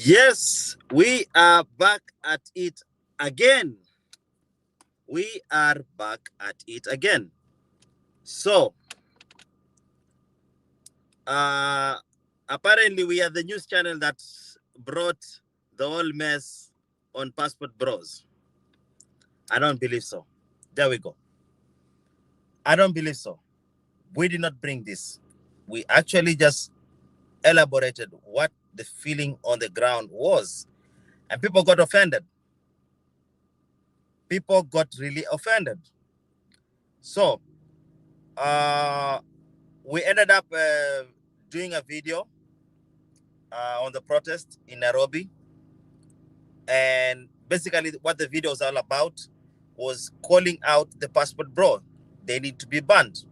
Yes, we are back at it again. We are back at it again. So, uh, apparently, we are the news channel that brought the whole mess on Passport Bros. I don't believe so. There we go. I don't believe so. We did not bring this. We actually just elaborated what the feeling on the ground was, and people got offended. People got really offended. So, uh, we ended up doing a video on the protest in Nairobi. And basically, what the video was all about was calling out the passport bro. They need to be banned.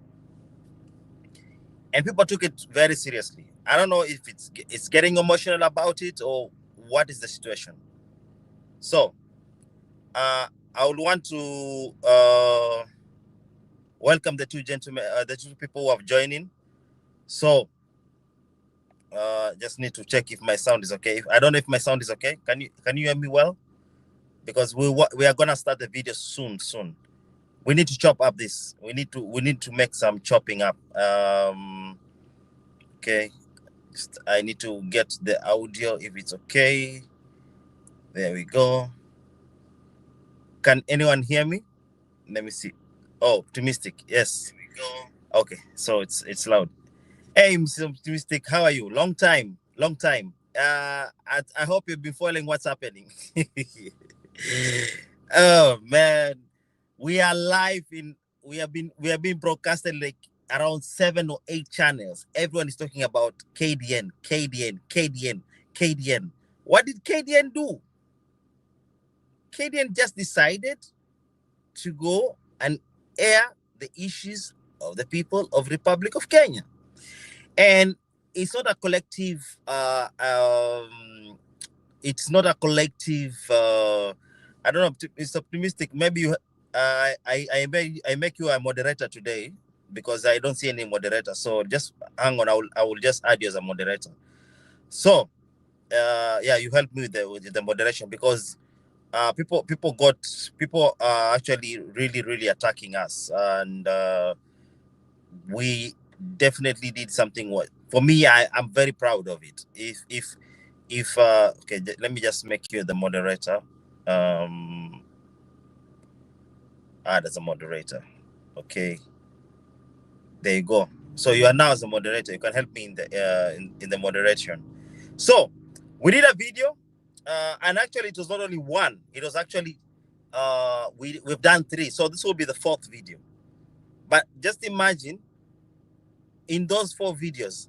And people took it very seriously. I don't know if it's getting emotional about it or what is the situation. So, I would want to welcome the two gentlemen, the two people who have joined in. So, just need to check if my sound is okay. I don't know if my sound is okay. Can you hear me well? Because we are gonna start the video soon. We need to chop up this. We need to make some chopping up. Okay. I need to get the audio if it's okay. There we go. Can anyone hear me? Let me see. Oh, optimistic. Yes. There we go. Okay, so it's loud. Hey, Mr. Optimistic, how are you? Long time. I hope you've been following what's happening. Oh man, we are live in. We have been broadcasted like around 7 or 8 channels. Everyone is talking about KDN. What did KDN do? KDN just decided to go and air the issues of the people of Republic of Kenya. And it's not a collective it's not a collective I don't know, it's optimistic. Maybe you I make you a moderator today because I don't see any moderator. So just hang on, I will just add you as a moderator. So yeah, you help me with the moderation because people are actually really attacking us, and we definitely did something. What for me, I'm very proud of it. If okay, let me just make you the moderator. um Add as a moderator. Okay, there you go. So you are now as a moderator. You can help me in the moderation. So we did a video, and actually it was not only one. It was actually we've done 3. So this will be the 4th video. But just imagine, in those 4 videos,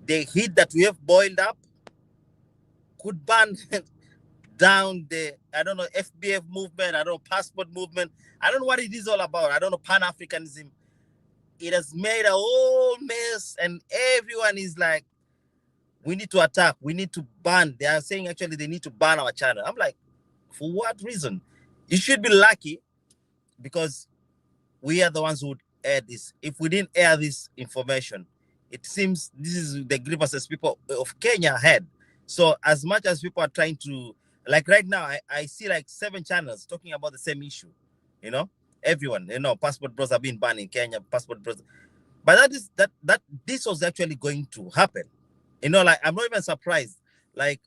the heat that we have boiled up could burn down the, I don't know, FBF movement, I don't know, passport movement. I don't know what it is all about. I don't know, Pan-Africanism. It has made a whole mess, and everyone is like, we need to attack, we need to ban. They are saying actually they need to ban our channel. I'm like, for what reason? You should be lucky because we are the ones who would air this. If we didn't air this information, it seems this is the grievances people of Kenya had. So as much as people are trying to, like right now, I see like 7 channels talking about the same issue. You know, everyone, passport bros have been banned in Kenya, passport bros. But that this was actually going to happen. Like I'm not even surprised. Like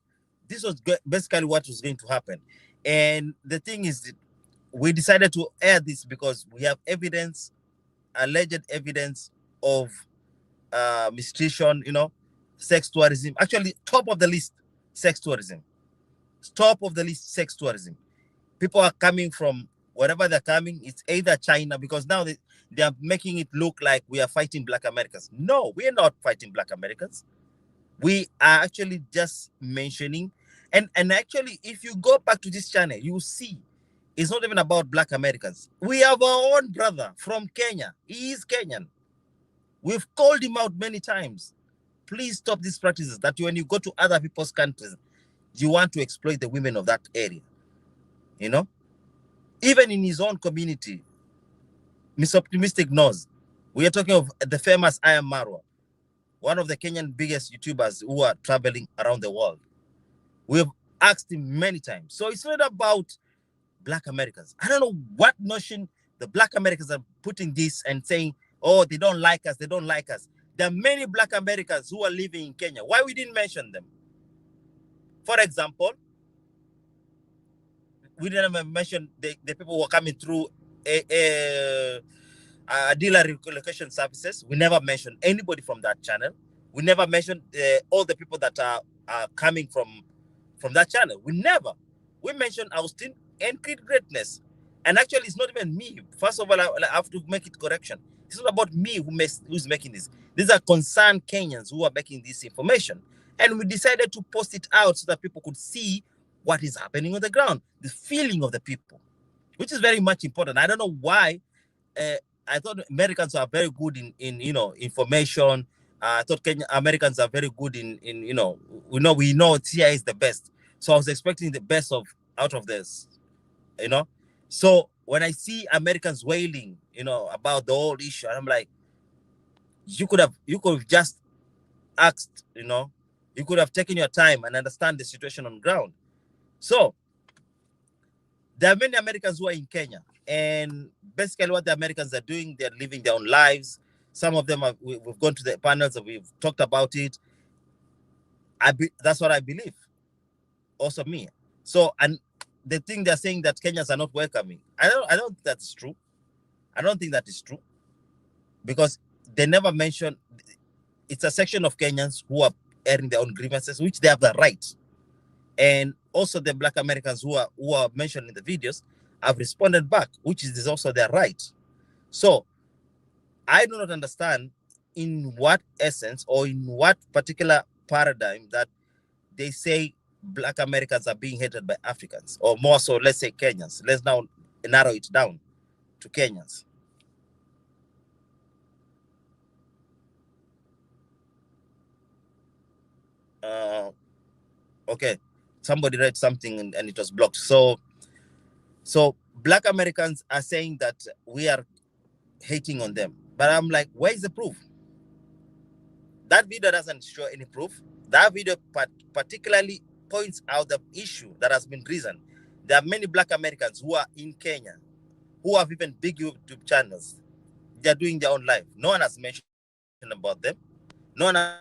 this was basically what was going to happen. And the thing is that we decided to air this because we have evidence, alleged evidence of mistreatment, sex tourism. Actually, top of the list, sex tourism. Top of the list, sex tourism. People are coming from wherever they're coming. It's either China, because now they are making it look like we are fighting Black Americans. No, we are not fighting Black Americans. We are actually just mentioning, and actually, if you go back to this channel, you will see it's not even about Black Americans. We have our own brother from Kenya. He is Kenyan. We've called him out many times. Please stop these practices that when you go to other people's countries, you want to exploit the women of that area. Even in his own community, Mr. Optimistic knows. We are talking of the famous I Am Marwa, one of the Kenyan biggest YouTubers who are traveling around the world. We've asked him many times. So it's not about Black Americans. I don't know what notion the Black Americans are putting this and saying, oh, they don't like us, they don't like us. There are many Black Americans who are living in Kenya. Why we didn't mention them? For example, we didn't even mention the people who are coming through dealer relocation services. We never mentioned anybody from that channel. We never mentioned all the people that are coming from that channel. We never. We mentioned Austin and Creed Greatness. And actually, it's not even me. First of all, I have to make it correction. It's not about me who's making this. These are concerned Kenyans who are making this information. And we decided to post it out so that people could see what is happening on the ground, the feeling of the people, which is very much important. I don't know why. Uh, I thought Americans are very good in information. I thought Americans are very good in we know CIA is the best. So I was expecting the best of out of this, you know. So when I see Americans wailing, about the whole issue, I'm like, you could have just asked, you could have taken your time and understand the situation on ground. So there are many Americans who are in Kenya, and basically what the Americans are doing, they're living their own lives. Some of them we've gone to the panels and we've talked about it. That's what I believe. Also me. So, and the thing they're saying that Kenyans are not welcoming, I don't think that's true. I don't think that is true, because they never mention it's a section of Kenyans who are airing their own grievances, which they have the right. And also the Black Americans who are mentioned in the videos have responded back, which is also their right. So I do not understand in what essence or in what particular paradigm that they say Black Americans are being hated by Africans, or more so, let's say Kenyans. Let's now narrow it down to Kenyans. Uh, okay, somebody read something and it was blocked. So Black Americans are saying that we are hating on them, but I'm like, where is the proof? That video doesn't show any proof. That video particularly points out the issue that has been risen. There are many Black Americans who are in Kenya who have even big YouTube channels. They're doing their own life. No one has mentioned about them. No one has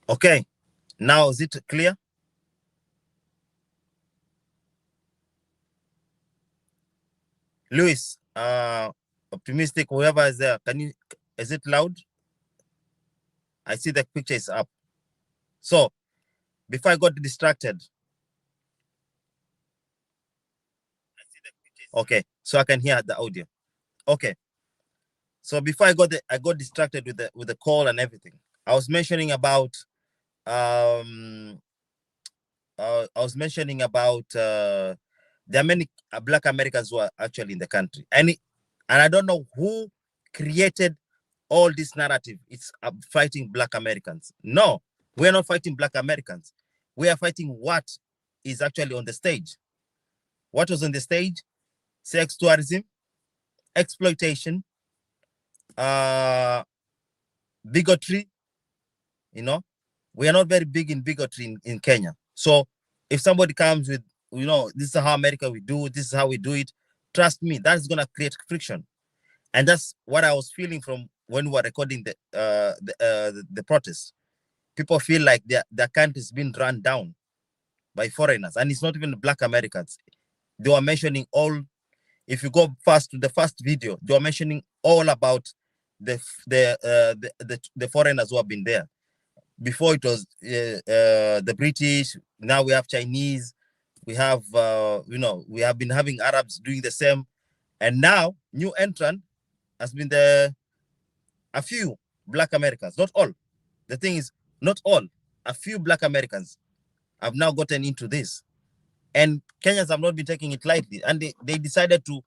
Okay, now is it clear? Luis, optimistic, whoever is there, is it loud? I see the picture is up. So before I got distracted, okay, so I can hear the audio. Okay, so before I got distracted with the call and everything. I was mentioning about um I was mentioning about there are many Black Americans who are actually in the country, and I don't know who created all this narrative. It's fighting Black Americans. No, we're not fighting Black Americans. We are fighting what is actually on the stage. What was on the stage? Sex tourism, exploitation, uh, bigotry. You know, we are not very big in bigotry in Kenya. So if somebody comes with, this is how America we do, this is how we do it, trust me, that's gonna create friction. And that's what I was feeling from when we were recording the protest. People feel like their country is being run down by foreigners, and it's not even Black Americans. They were mentioning all. If you go fast to the first video, they were mentioning all about the foreigners who have been there. Before it was the British. Now we have Chinese. We have we have been having Arabs doing the same, and now new entrant has been a few Black Americans, not all. The thing is, not all. A few Black Americans have now gotten into this, and Kenyans have not been taking it lightly, and they decided to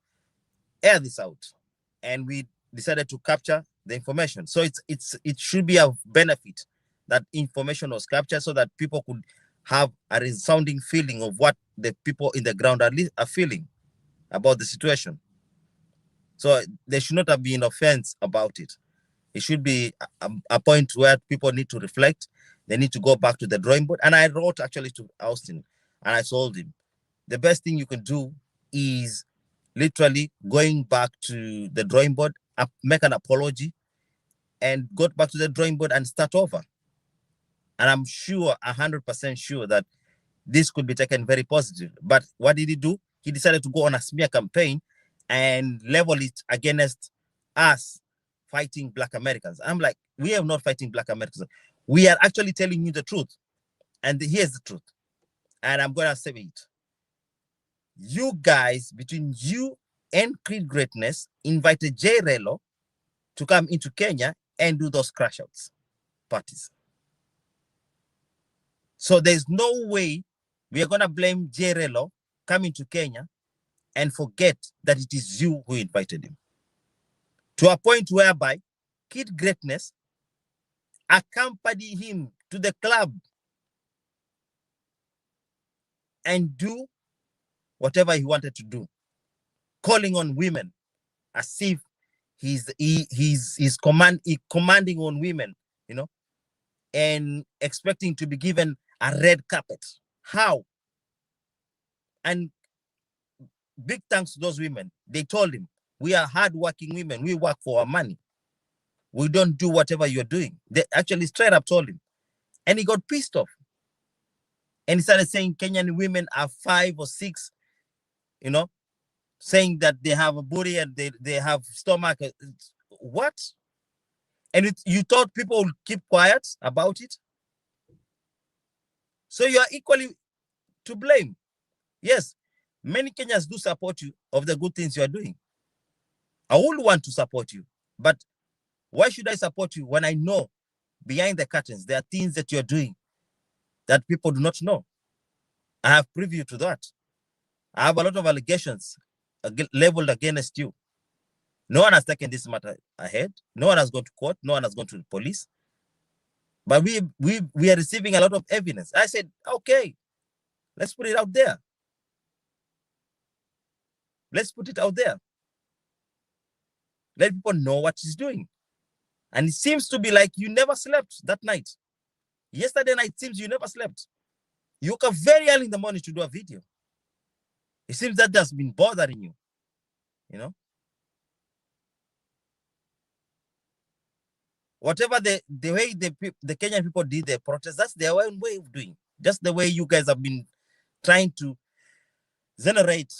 air this out, and we decided to capture the information. So it should be a benefit that information was captured so that people could have a resounding feeling of what the people in the ground are feeling about the situation. So there should not have been offense about it. It should be a point where people need to reflect. They need to go back to the drawing board. And I wrote actually to Austin, and I told him the best thing you can do is literally going back to the drawing board, make an apology, and go back to the drawing board and start over. And I'm sure, 100% sure, that this could be taken very positive. But what did he do? He decided to go on a smear campaign and level it against us fighting Black Americans. I'm like, we are not fighting Black Americans. We are actually telling you the truth. And here's the truth. And I'm going to say it. You guys, between you and Creed Greatness, invited Jay Relo to come into Kenya and do those crash outs parties. So there's no way we are going to blame Jay Relo coming to Kenya and forget that it is you who invited him. To a point whereby Kid Greatness accompanied him to the club and do whatever he wanted to do, calling on women as if he's commanding on women, and expecting to be given a red carpet. How? And big thanks to those women. They told him, we are hardworking women. We work for our money. We don't do whatever you're doing. They actually straight up told him. And he got pissed off. And he started saying Kenyan women are 5 or 6, saying that they have a booty and they have stomach. What? And you thought people would keep quiet about it? So you are equally to blame. Yes, many Kenyans do support you of the good things you are doing. I would want to support you, but why should I support you when I know behind the curtains there are things that you're doing that people do not know? I have preview to that. I have a lot of allegations leveled against you. No one has taken this matter ahead. No one has gone to court. No one has gone to the police. But we are receiving a lot of evidence. I said, okay, let's put it out there. Let's put it out there. Let people know what he's doing. And it seems to be like you never slept that night. Yesterday night, it seems you never slept. You woke up very early in the morning to do a video. It seems that has been bothering you, you know? Whatever the way the Kenyan people did their protest, that's their own way of doing. Just the way you guys have been trying to generate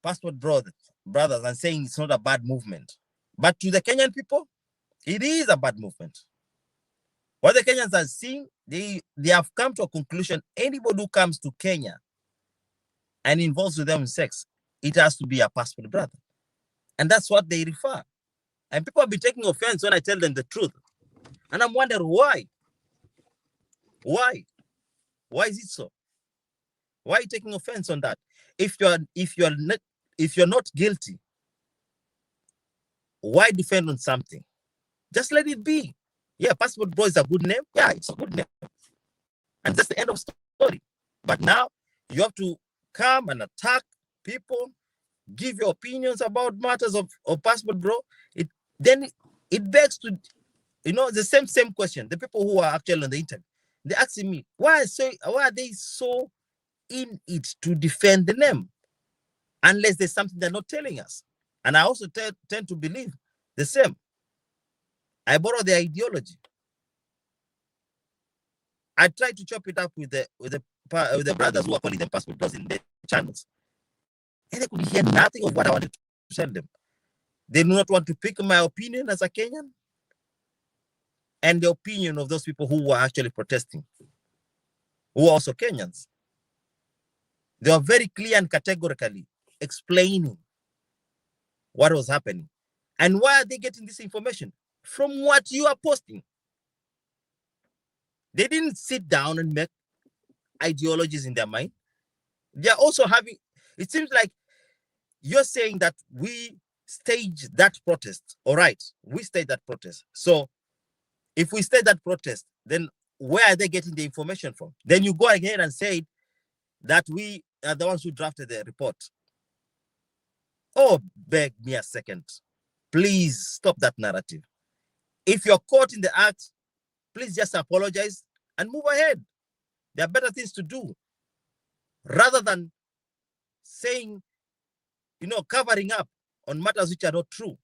passport brothers and saying it's not a bad movement. But to the Kenyan people, it is a bad movement. What the Kenyans are seeing, they have come to a conclusion. Anybody who comes to Kenya and involves with them in sex, it has to be a passport brother. And that's what they refer. And people have been taking offense when I tell them the truth. And I'm wondering why. Why? Why is it so? Why are you taking offense on that? If you're not guilty, why defend on something? Just let it be. Yeah, passport bro is a good name. Yeah, it's a good name. And that's the end of story. But now you have to come and attack people, give your opinions about matters of passport bro. Then it begs to, the same question. The people who are actually on the internet, they're asking me, why are they so in it to defend the name? Unless there's something they're not telling us. And I also tend to believe the same. I borrow their ideology. I try to chop it up with the brothers who are calling them passport bros in the channels. And they could hear nothing of what I wanted to tell them. They do not want to pick my opinion as a Kenyan and the opinion of those people who were actually protesting, who are also Kenyans. They are very clear and categorically explaining what was happening. And why are they getting this information? From what you are posting. They didn't sit down and make ideologies in their mind. They're also having, it seems like you're saying that we staged that protest. All right, we staged that protest. So if we staged that protest, then where are they getting the information from? Then you go ahead and say that we are the ones who drafted the report. Oh, beg me a second. Please stop that narrative. If you're caught in the act, please just apologize and move ahead. There are better things to do rather than saying, covering up on matters which are not true.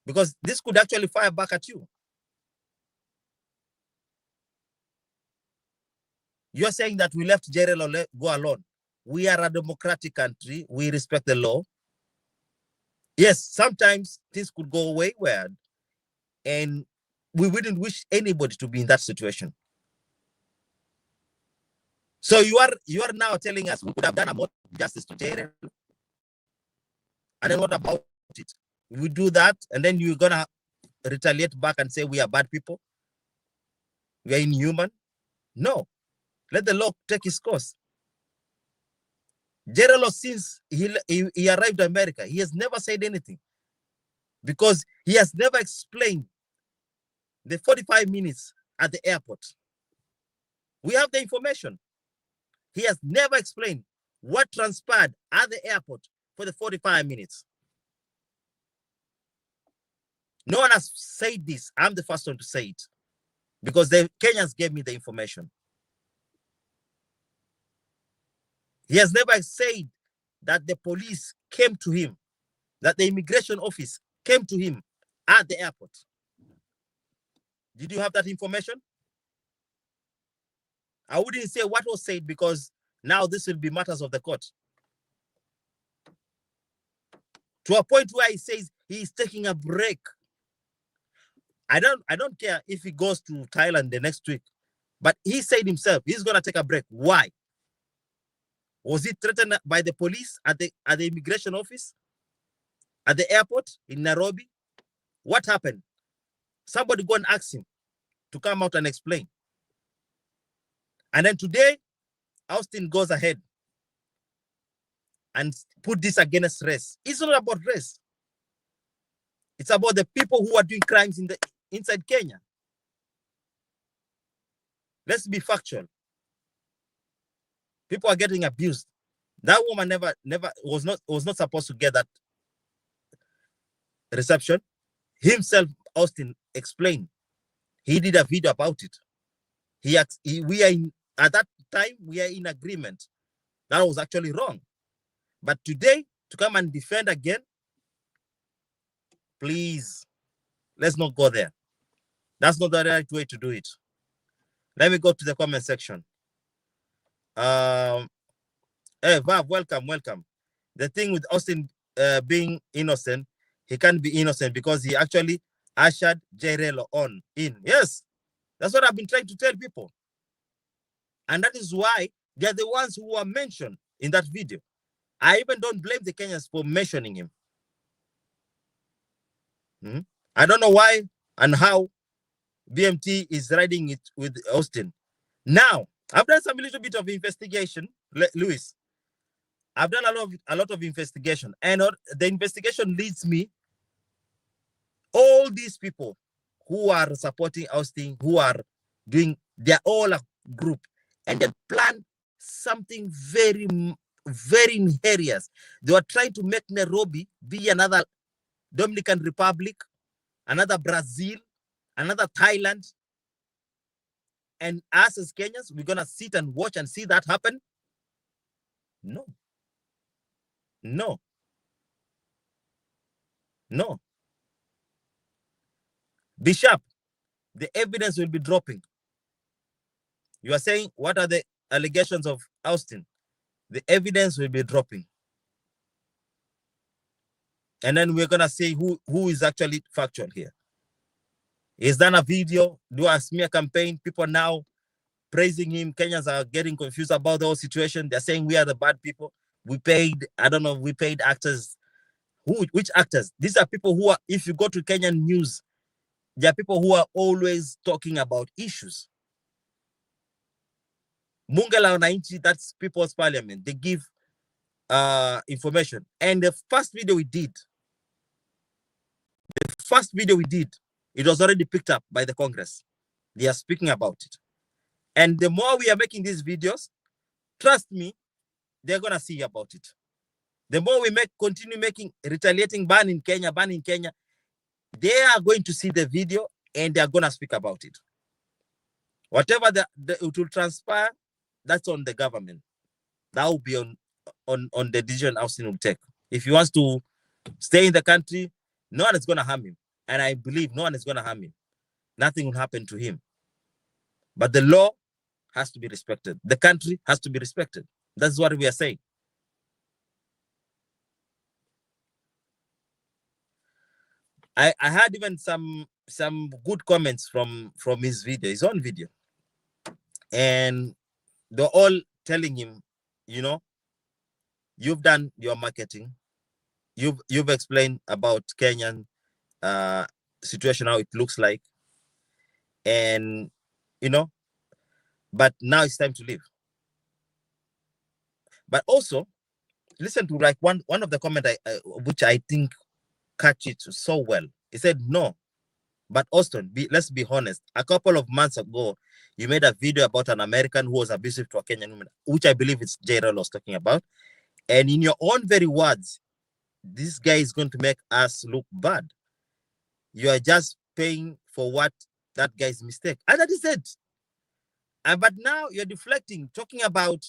Because this could actually fire back at you. You're saying that we left Jerry go alone. We are a democratic country. We respect the law. Yes, sometimes things could go away weird, and we wouldn't wish anybody to be in that situation. So you are now telling us we could have done a more justice to Jerry. And then what about it? We do that, and then you're gonna retaliate back and say we are bad people. We are inhuman. No, let the law take its course. Gerald, since he arrived in America, he has never said anything because he has never explained the 45 minutes at the airport. We have the information. He has never explained what transpired at the airport for the 45 minutes. No one has said this. I'm the first one to say it because the Kenyans gave me the information. He has never said that the police came to him, that the immigration office came to him at the airport. Did you have that information? I wouldn't say what was said because now this will be matters of the court. To a point where he says he is taking a break. I don't care if he goes to Thailand the next week, but he said himself he's gonna take a break. Why? Was he threatened by the police at the immigration office? At the airport in Nairobi? What happened? Somebody go and ask him to come out and explain. And then today, Austin goes ahead and put this against race. It's not about race. It's about the people who are doing crimes inside Kenya. Let's be factual. People are getting abused. That woman never was not supposed to get that reception. Himself, Austin, explained. He did a video about it. At that time, we are in agreement. That was actually wrong. But today, to come and defend again, please, let's not go there. That's not the right way to do it. Let me go to the comment section. Hey, Vav, welcome. The thing with Austin being innocent, he can't be innocent because he actually ushered J-Relo in. Yes, that's what I've been trying to tell people. And that is why they're the ones who are mentioned in that video. I even don't blame the Kenyans for mentioning him. I don't know why and how BMT is riding it with Austin. Now, I've done some little bit of investigation, Louis. I've done a lot of investigation, and the investigation leads me all these people who are supporting Austin, who are doing, they're all a group, and they plan something very, very nefarious. They were trying to make Nairobi be another Dominican Republic, another Brazil, another Thailand. And us as Kenyans, we're going to sit and watch and see that happen? No. No. No. Bishop, the evidence will be dropping. You are saying, what are the allegations of Austin? The evidence will be dropping. And then we're going to say who is actually factual here. He's done a video, do a smear campaign. People now praising him. Kenyans are getting confused about the whole situation. They're saying we are the bad people. We paid, I don't know, we paid actors. Which actors? These are people who are, if you go to Kenyan news, there are people who are always talking about issues. Bunge la Wananchi, that's People's Parliament. They give information. And the first video we did, it was already picked up by the Congress. They are speaking about it. And the more we are making these videos, trust me, they're going to see about it. The more we continue making retaliating ban in Kenya, they are going to see the video and they are going to speak about it. Whatever it will transpire, that's on the government. That will be on the decision Austin will take. If he wants to stay in the country, no one is going to harm him. And I believe no one is going to harm him. Nothing will happen to him. But the law has to be respected. The country has to be respected. That's what we are saying. I had even some good comments from his video, his own video. And they're all telling him, you know, you've done your marketing. You've explained about Kenyan situation, how it looks like. And, you know, but now it's time to leave. But also, listen to like one of the comments which I think catch it so well. He said, no, but Austin, let's be honest. A couple of months ago, you made a video about an American who was abusive to a Kenyan woman, which I believe it's J-Relo was talking about. And in your own very words, this guy is going to make us look bad. You are just paying for what that guy's mistake. And that is it. But now you're deflecting, talking about,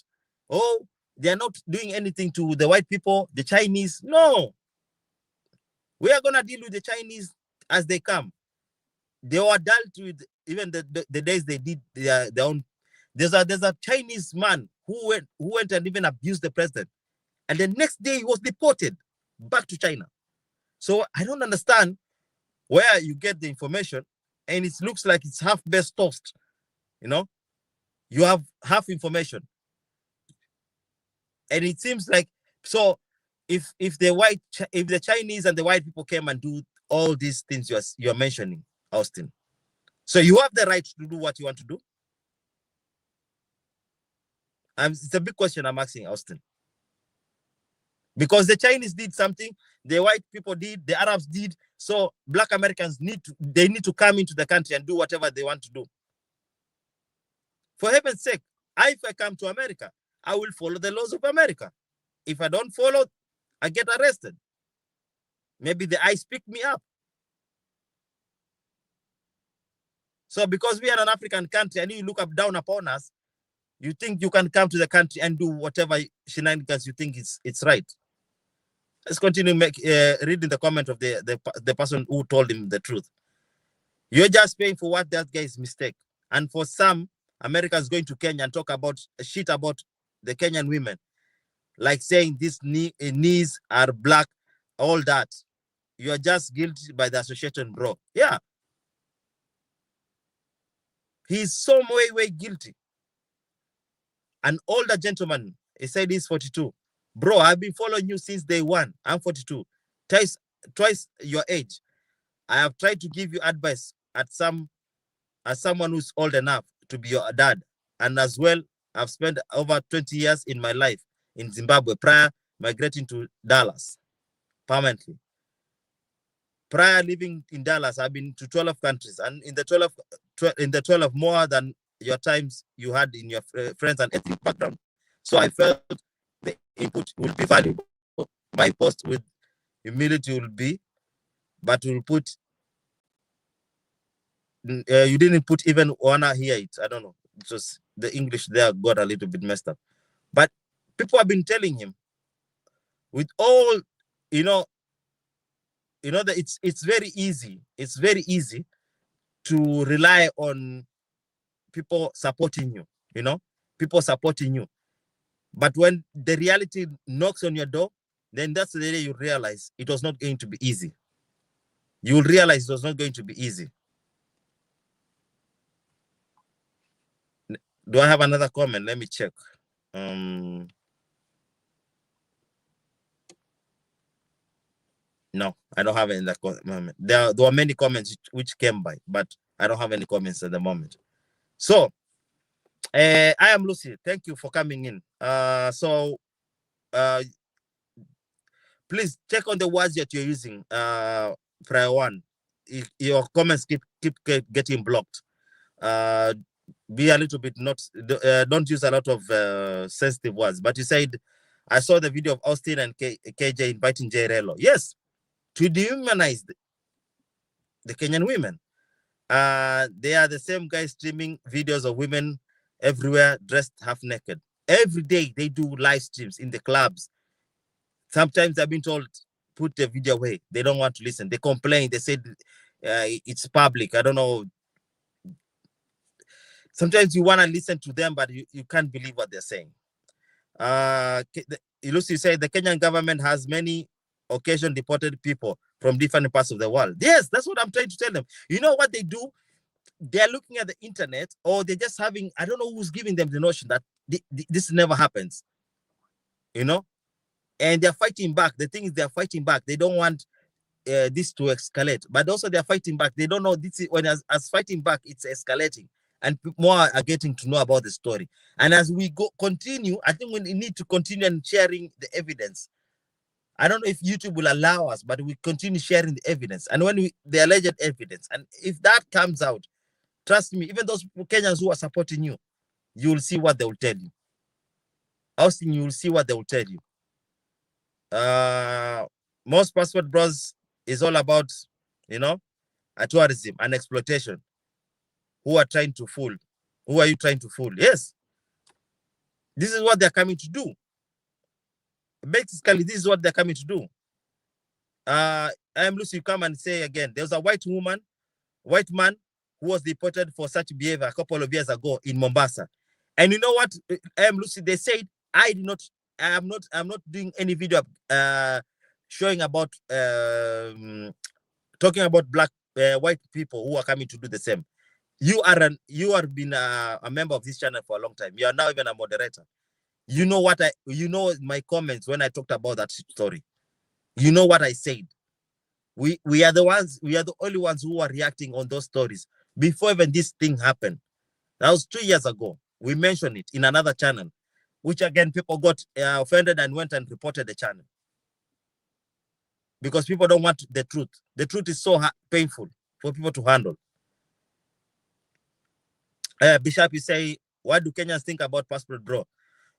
oh, they're not doing anything to the white people, the Chinese. No. We are going to deal with the Chinese as they come. They were dealt with even the days they did their own. There's a Chinese man who went and even abused the president. And the next day he was deported back to China. So I don't understand where you get the information and it looks like it's half-based toast. You know, you have half information. And it seems like, so if the Chinese and the white people came and do all these things you're mentioning, Austin, so you have the right to do what you want to do? It's a big question I'm asking, Austin. Because the Chinese did something, the white people did, the Arabs did, so Black Americans need to come into the country and do whatever they want to do. For heaven's sake, if I come to America, I will follow the laws of America. If I don't follow, I get arrested. Maybe the ICE pick me up. So because we are an African country and you look down upon us, you think you can come to the country and do whatever shenanigans you think it's right. Let's continue reading the comment of the person who told him the truth. You're just paying for what that guy's mistake. And for some, America is going to Kenya and talk about shit about the Kenyan women, like saying these knees are black, all that. You are just guilty by the association, bro. Yeah, he's so way guilty. An older gentleman, he said he's 42. Bro, I've been following you since day one. I'm 42. Twice your age. I have tried to give you advice as someone who's old enough to be your dad. And as well, I've spent over 20 years in my life in Zimbabwe prior migrating to Dallas permanently. Prior living in Dallas, I've been to 12 countries, and in the 12 more than your times you had in your friends and ethnic background. So I felt the input will be valuable. My post with humility will be, but we'll put. You didn't put even wanna hear it. I don't know. Just the English there got a little bit messed up. But people have been telling him, with all, that it's very easy. It's very easy to rely on people supporting you. People supporting you. But when the reality knocks on your door, then that's the day you realize it was not going to be easy. You will realize it was not going to be easy. Do I have another comment? Let me check. No, I don't have any in that moment. There were many comments which came by, but I don't have any comments at the moment. So, I am Lucy. Thank you for coming in. Please check on the words that you're using. Prior one, your comments keep getting blocked. Be a little bit don't use a lot of sensitive words. But you said, I saw the video of Austin and KJ inviting JRello. Yes, to dehumanize the Kenyan women. They are the same guys streaming videos of women everywhere dressed half naked. Every day they do live streams in the clubs. Sometimes I've been told, put the video away. They don't want to listen. They complain. They said it's public. I don't know. Sometimes you want to listen to them, but you can't believe what they're saying. Lucy said the Kenyan government has many occasion deported people from different parts of the world. Yes, that's what I'm trying to tell them. You know what they do? They're looking at the internet, or they're just having, I don't know who's giving them the notion that this never happens. And they're fighting back. The thing is, they're fighting back. They don't want this to escalate, but also they're fighting back. They don't know this is, when as fighting back, it's escalating, and more are getting to know about the story. And as we continue, I think we need to continue and sharing the evidence. I don't know if YouTube will allow us, but we continue sharing the evidence. And when the alleged evidence, and if that comes out, trust me, even those Kenyans who are supporting you, you will see what they will tell you. Austin, you will see what they will tell you. Most passport bros is all about, a tourism and exploitation. Who are trying to fool? Who are you trying to fool? Yes. This is what they're coming to do. Basically, this is what they're coming to do. I am Lucy, come and say again, there was a white man who was deported for such behavior a couple of years ago in Mombasa. And you know what, I am Lucy, they said, I'm not doing any video showing about talking about black white people who are coming to do the same. You have been a member of this channel for a long time. You are now even a moderator. You know my comments when I talked about that story. You know what I said. We are the only ones who are reacting on those stories before even this thing happened. That was 2 years ago. We mentioned it in another channel, which again people got offended and went and reported the channel because people don't want the truth. The truth is so painful for people to handle. Bishop, you say, what do Kenyans think about passport bro?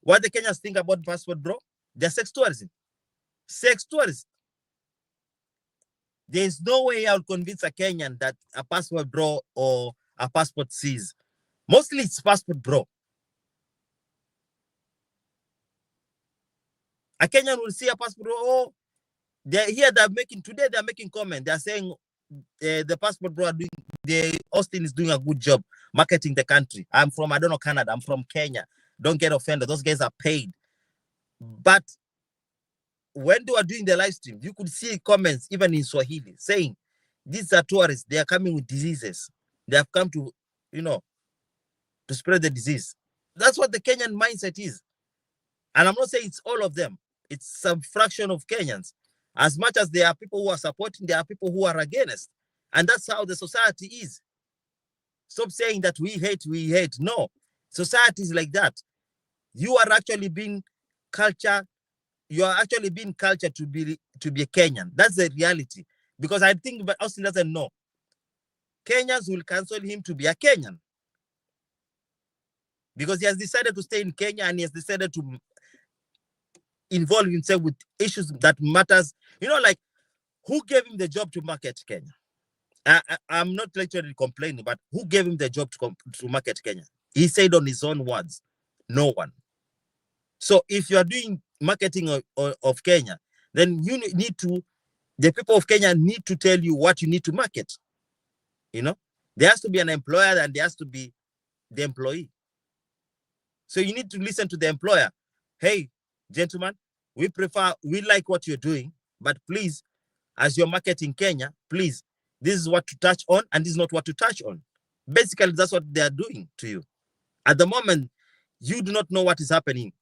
What the Kenyans think about passport bro? They're sex tourism. Sex tourism. There's no way I'll convince a Kenyan that a passport bro or a passport sees. Mostly it's passport bro. A Kenyan will see a passport bro. Oh, they're making comment. They're saying the passport bro are doing, the Austin is doing a good job marketing the country. I'm from, I don't know, Canada. I'm from Kenya. Don't get offended. Those guys are paid. But when they were doing the live stream, you could see comments even in Swahili saying, these are tourists. They are coming with diseases. They have come to, to spread the disease. That's what the Kenyan mindset is. And I'm not saying it's all of them. It's some fraction of Kenyans. As much as there are people who are supporting, there are people who are against. And that's how the society is. Stop saying that we hate. No. Society is like that. You are actually being cultured. You are actually being cultured to be a Kenyan. That's the reality. Because I think but Austin doesn't know. Kenyans will cancel him to be a Kenyan. Because he has decided to stay in Kenya and he has decided to involve himself with issues that matters. Like, who gave him the job to market Kenya? I'm not literally complaining, but who gave him the job to market Kenya? He said on his own words, no one. So if you are doing marketing of Kenya, then you need to, the people of Kenya need to tell you what you need to market. There has to be an employer and there has to be the employee. So you need to listen to the employer. Hey, gentlemen, we like what you're doing, but please, as you're marketing Kenya, please, this is what to touch on and this is not what to touch on. Basically, that's what they are doing to you. At the moment, you do not know what is happening.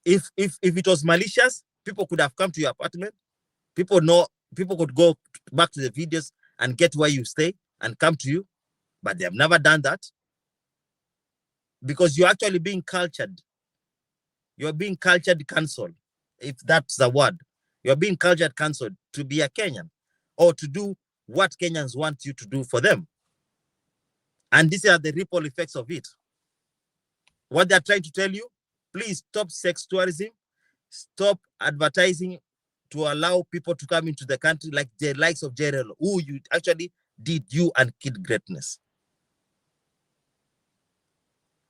If it was malicious, people could have come to your apartment. People could go back to the videos and get where you stay and come to you, but they have never done that. Because you're actually being cultured. You're being cultured cancelled, if that's the word. You're being cultured cancelled to be a Kenyan or to do what Kenyans want you to do for them. And these are the ripple effects of it. What they're trying to tell you, please stop sex tourism, stop advertising to allow people to come into the country like the likes of JRL, who you actually did you and kid greatness.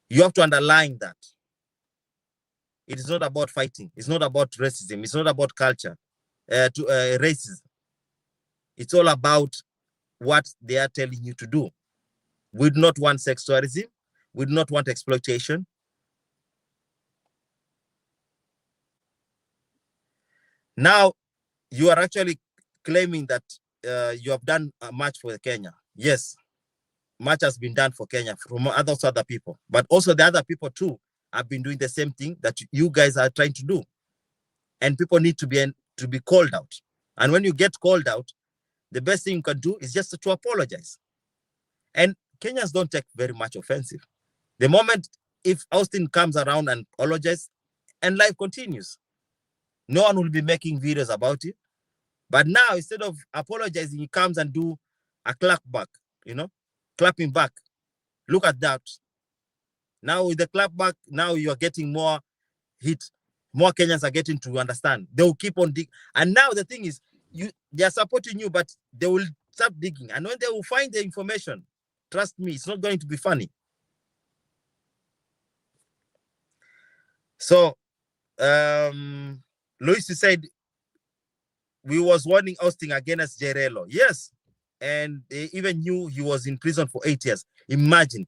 You have to underline that. It is not about fighting. It's not about racism. It's not about culture, racism. It's all about what they are telling you to do. We do not want sex tourism. We do not want exploitation. Now, you are actually claiming that you have done much for Kenya. Yes, much has been done for Kenya from other people. But also the other people too have been doing the same thing that you guys are trying to do. And people need to be called out. And when you get called out, the best thing you can do is just to apologize. And Kenyans don't take very much offensive. The moment if Austin comes around and apologizes, and life continues. No one will be making videos about it. But now, instead of apologizing, he comes and do a clap back, clapping back. Look at that. Now with the clap back, now you are getting more hit. More Kenyans are getting to understand. They will keep on digging. And now the thing is, they are supporting you, but they will start digging. And when they will find the information, trust me, it's not going to be funny. So, Luis said, we was warning Austin against Jerelo. Yes. And they even knew he was in prison for 8 years. Imagine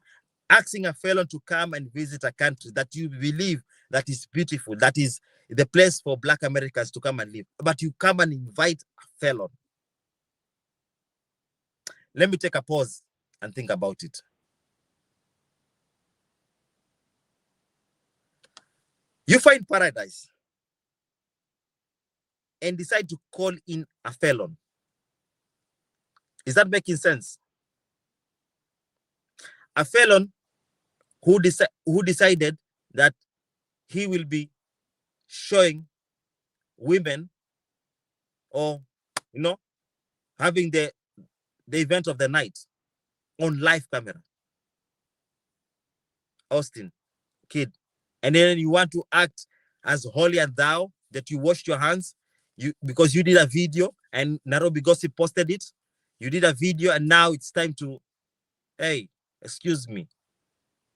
asking a felon to come and visit a country that you believe that is beautiful, that is the place for Black Americans to come and live. But you come and invite a felon. Let me take a pause and think about it. You find paradise and decide to call in a felon. Is that making sense? A felon who decided that he will be showing women or, having the event of the night on live camera. Austin, kid. And then you want to act as holy and thou, that you washed your hands because you did a video and Nairobi Gossip posted it. You did a video and now it's time to, hey, excuse me.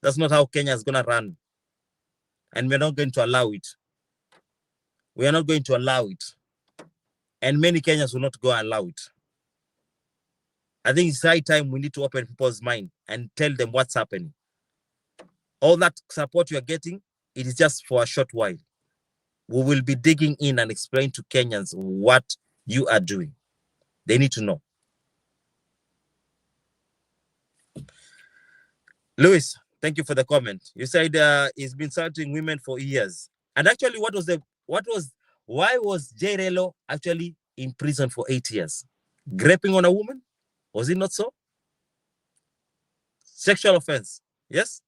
That's not how Kenya is going to run. And we're not going to allow it. We are not going to allow it. And many Kenyans will not go allow it. I think it's high time we need to open people's mind and tell them what's happening. All that support you're getting, it is just for a short while. We will be digging in and explain to Kenyans what you are doing. They need to know. Louis, thank you for the comment. You said he's been insulting women for years. And actually, why was J. Relo actually in prison for 8 years? Graping on a woman? Was it not so? Sexual offense, yes?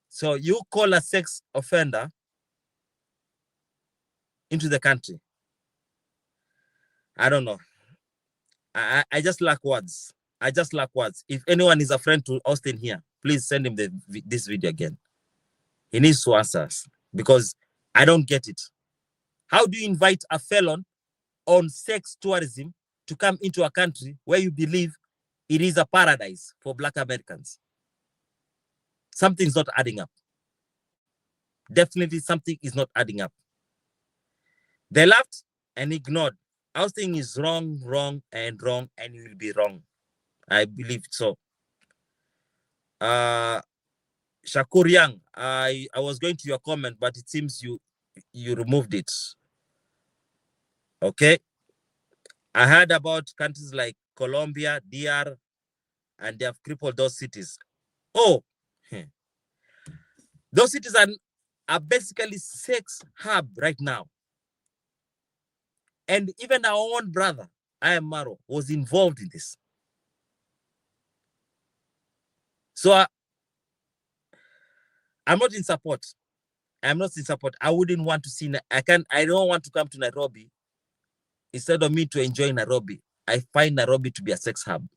So you call a sex offender into the country. I don't know. I just lack words. I just lack words. If anyone is a friend to Austin here, please send him this video again. He needs to answer us because I don't get it. How do you invite a felon on sex tourism to come into a country where you believe it is a paradise for Black Americans? Something's not adding up. Definitely something is not adding up. They laughed and ignored. Austin is wrong, and you will be wrong. I believe so. Shakur Young, I was going to your comment, but it seems you removed it. Okay. I heard about countries like Colombia, DR, and they have crippled those cities. Oh, those cities are basically sex hub right now. And even our own brother, I am Maro, was involved in this. So I'm not in support. I'm not in support. I wouldn't want to see. I don't want to come to Nairobi. Instead of me to enjoy Nairobi, I find Nairobi to be a sex hub.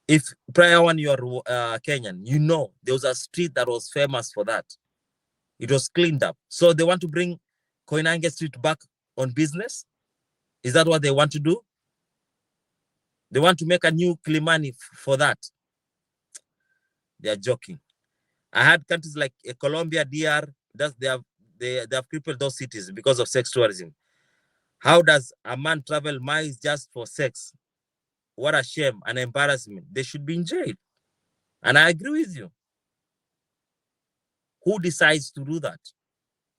If prior when you are Kenyan, you know there was a street that was famous for that. It was cleaned up. So they want to bring Koinange Street back on business. Is that what they want to do? They want to make a new Kilimani for that. They are joking. I had countries like Colombia, DR, they have crippled those cities because of sex tourism. How does a man travel miles just for sex? What a shame, an embarrassment. They should be in jail. And I agree with you. Who decides to do that?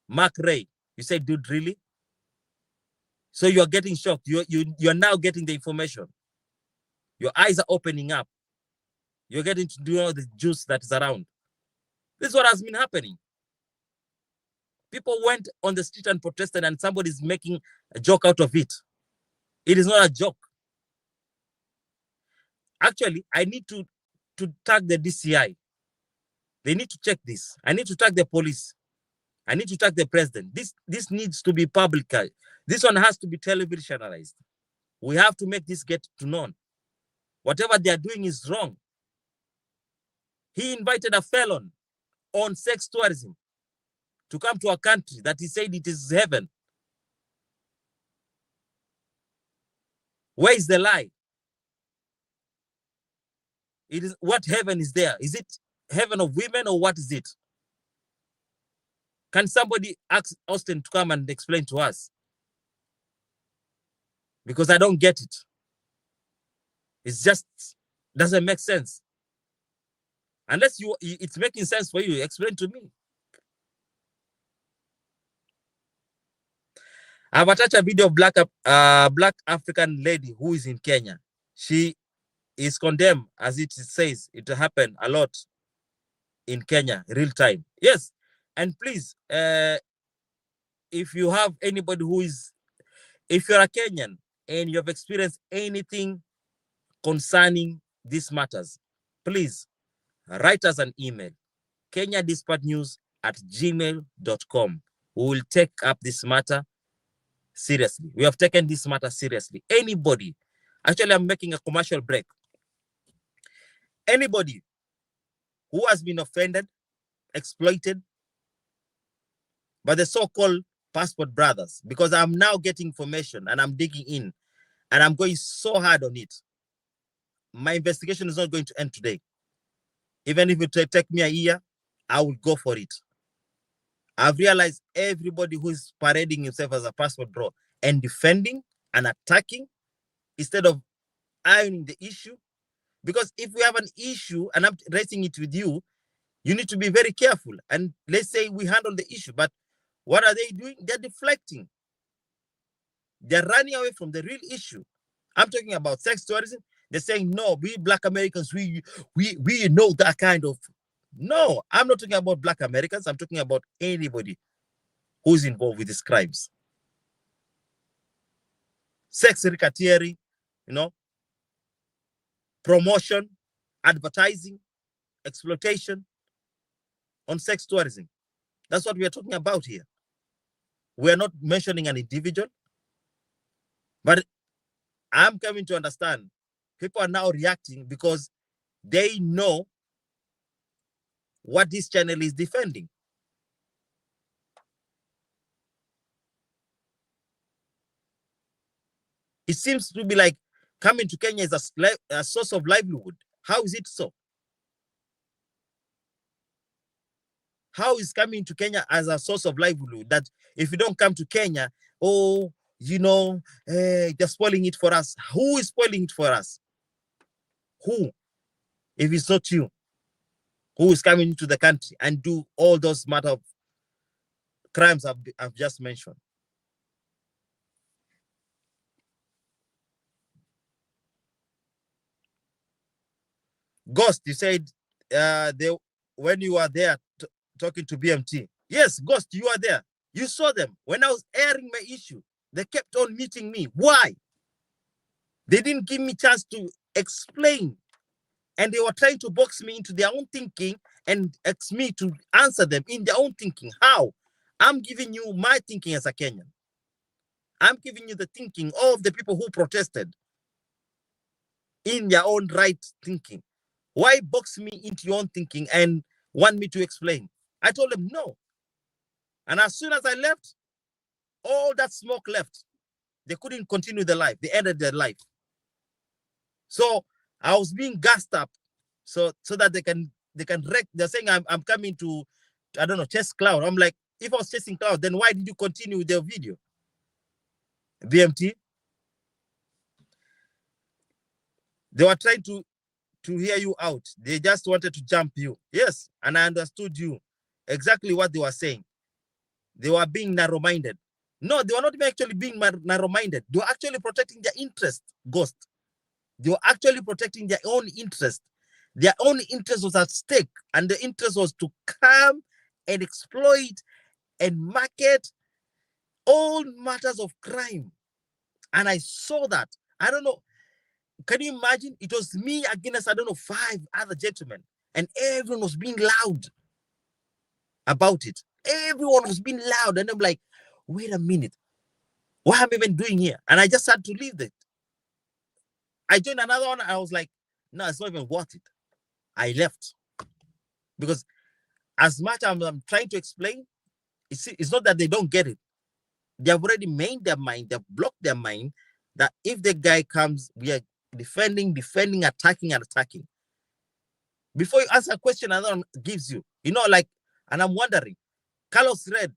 Mark Ray, you said, dude, really? So you're getting shocked. You're now getting the information. Your eyes are opening up. You're getting to do all the juice that is around. This is what has been happening. People went on the street and protested, and somebody's making a joke out of it. It is not a joke. Actually, I need to tag the DCI. They need to check this. I need to tag the police. I need to tag the president. This needs to be public. This one has to be televisionalized. We have to make this get to known. Whatever they are doing is wrong. He invited a felon on sex tourism to come to a country that he said it is heaven. Where is the lie? It is what heaven is there? Is it heaven of women or what is it? Can somebody ask Austin to come and explain to us? Because I don't get it. It just doesn't make sense. Unless it's making sense for you, explain to me. I've attached a video of black African lady who is in Kenya. She is condemned, as it says, it happened a lot in Kenya, real time. Yes, and please, if you have anybody if you're a Kenyan and you have experienced anything concerning these matters, please write us an email, kenyadispatchnews@gmail.com. We will take up this matter seriously. We have taken this matter seriously. Anybody, actually, I'm making a commercial break. Anybody who has been offended, exploited by the so-called passport brothers, because I'm now getting information and I'm digging in and I'm going so hard on it. My investigation is not going to end today. Even if it take me a year, I will go for it. I've realized everybody who is parading himself as a passport bro and defending and attacking instead of ironing the issue. Because if we have an issue and I'm raising it with you, you need to be very careful. And let's say we handle the issue, but what are they doing? They're deflecting. They're running away from the real issue. I'm talking about sex tourism. They're saying, no, we Black Americans, we know that kind of. No, I'm not talking about Black Americans. I'm talking about anybody who's involved with these crimes. Sex racketeering, promotion, advertising, exploitation on sex tourism. That's what we are talking about here. We are not mentioning an individual, but I'm coming to understand people are now reacting because they know what this channel is defending. It seems to be like coming to Kenya is a source of livelihood. How is it so? How is coming to Kenya as a source of livelihood? That if you don't come to Kenya, they're spoiling it for us. Who is spoiling it for us? Who? If it's not you, who is coming into the country and do all those matter of crimes I've just mentioned? Ghost, you said when you were there talking to BMT. Yes, Ghost, you are there. You saw them. When I was airing my issue, they kept on meeting me. Why? They didn't give me chance to explain. And they were trying to box me into their own thinking and ask me to answer them in their own thinking. How? I'm giving you my thinking as a Kenyan. I'm giving you the thinking of the people who protested in their own right thinking. Why box me into your own thinking and want me to explain? I told them no. And as soon as I left, all that smoke left. They couldn't continue their life. They ended their life. So I was being gassed up so that they can wreck. They're saying I'm coming to, I don't know, chase cloud. I'm like, if I was chasing cloud, then why did you continue with the video? BMT. They were trying to hear you out. They just wanted to jump you. Yes, and I understood you. Exactly what they were saying. They were being narrow-minded. No, they were not actually being narrow-minded. They were actually protecting their interest, Ghost. They were actually protecting their own interest. Their own interest was at stake, and the interest was to come and exploit and market all matters of crime. And I saw that. I don't know. Can you imagine? It was me against, I don't know, 5 other gentlemen, and everyone was being loud about it. Everyone was being loud, and I'm like, wait a minute. What am I even doing here? And I just had to leave it. I joined another one. I was like, no, it's not even worth it. I left. Because as much as I'm trying to explain, it's not that they don't get it. They have already made their mind, they've blocked their mind that if the guy comes, we are defending, attacking, and attacking. Before you answer a question, another one gives you, and I'm wondering, Carlos Red,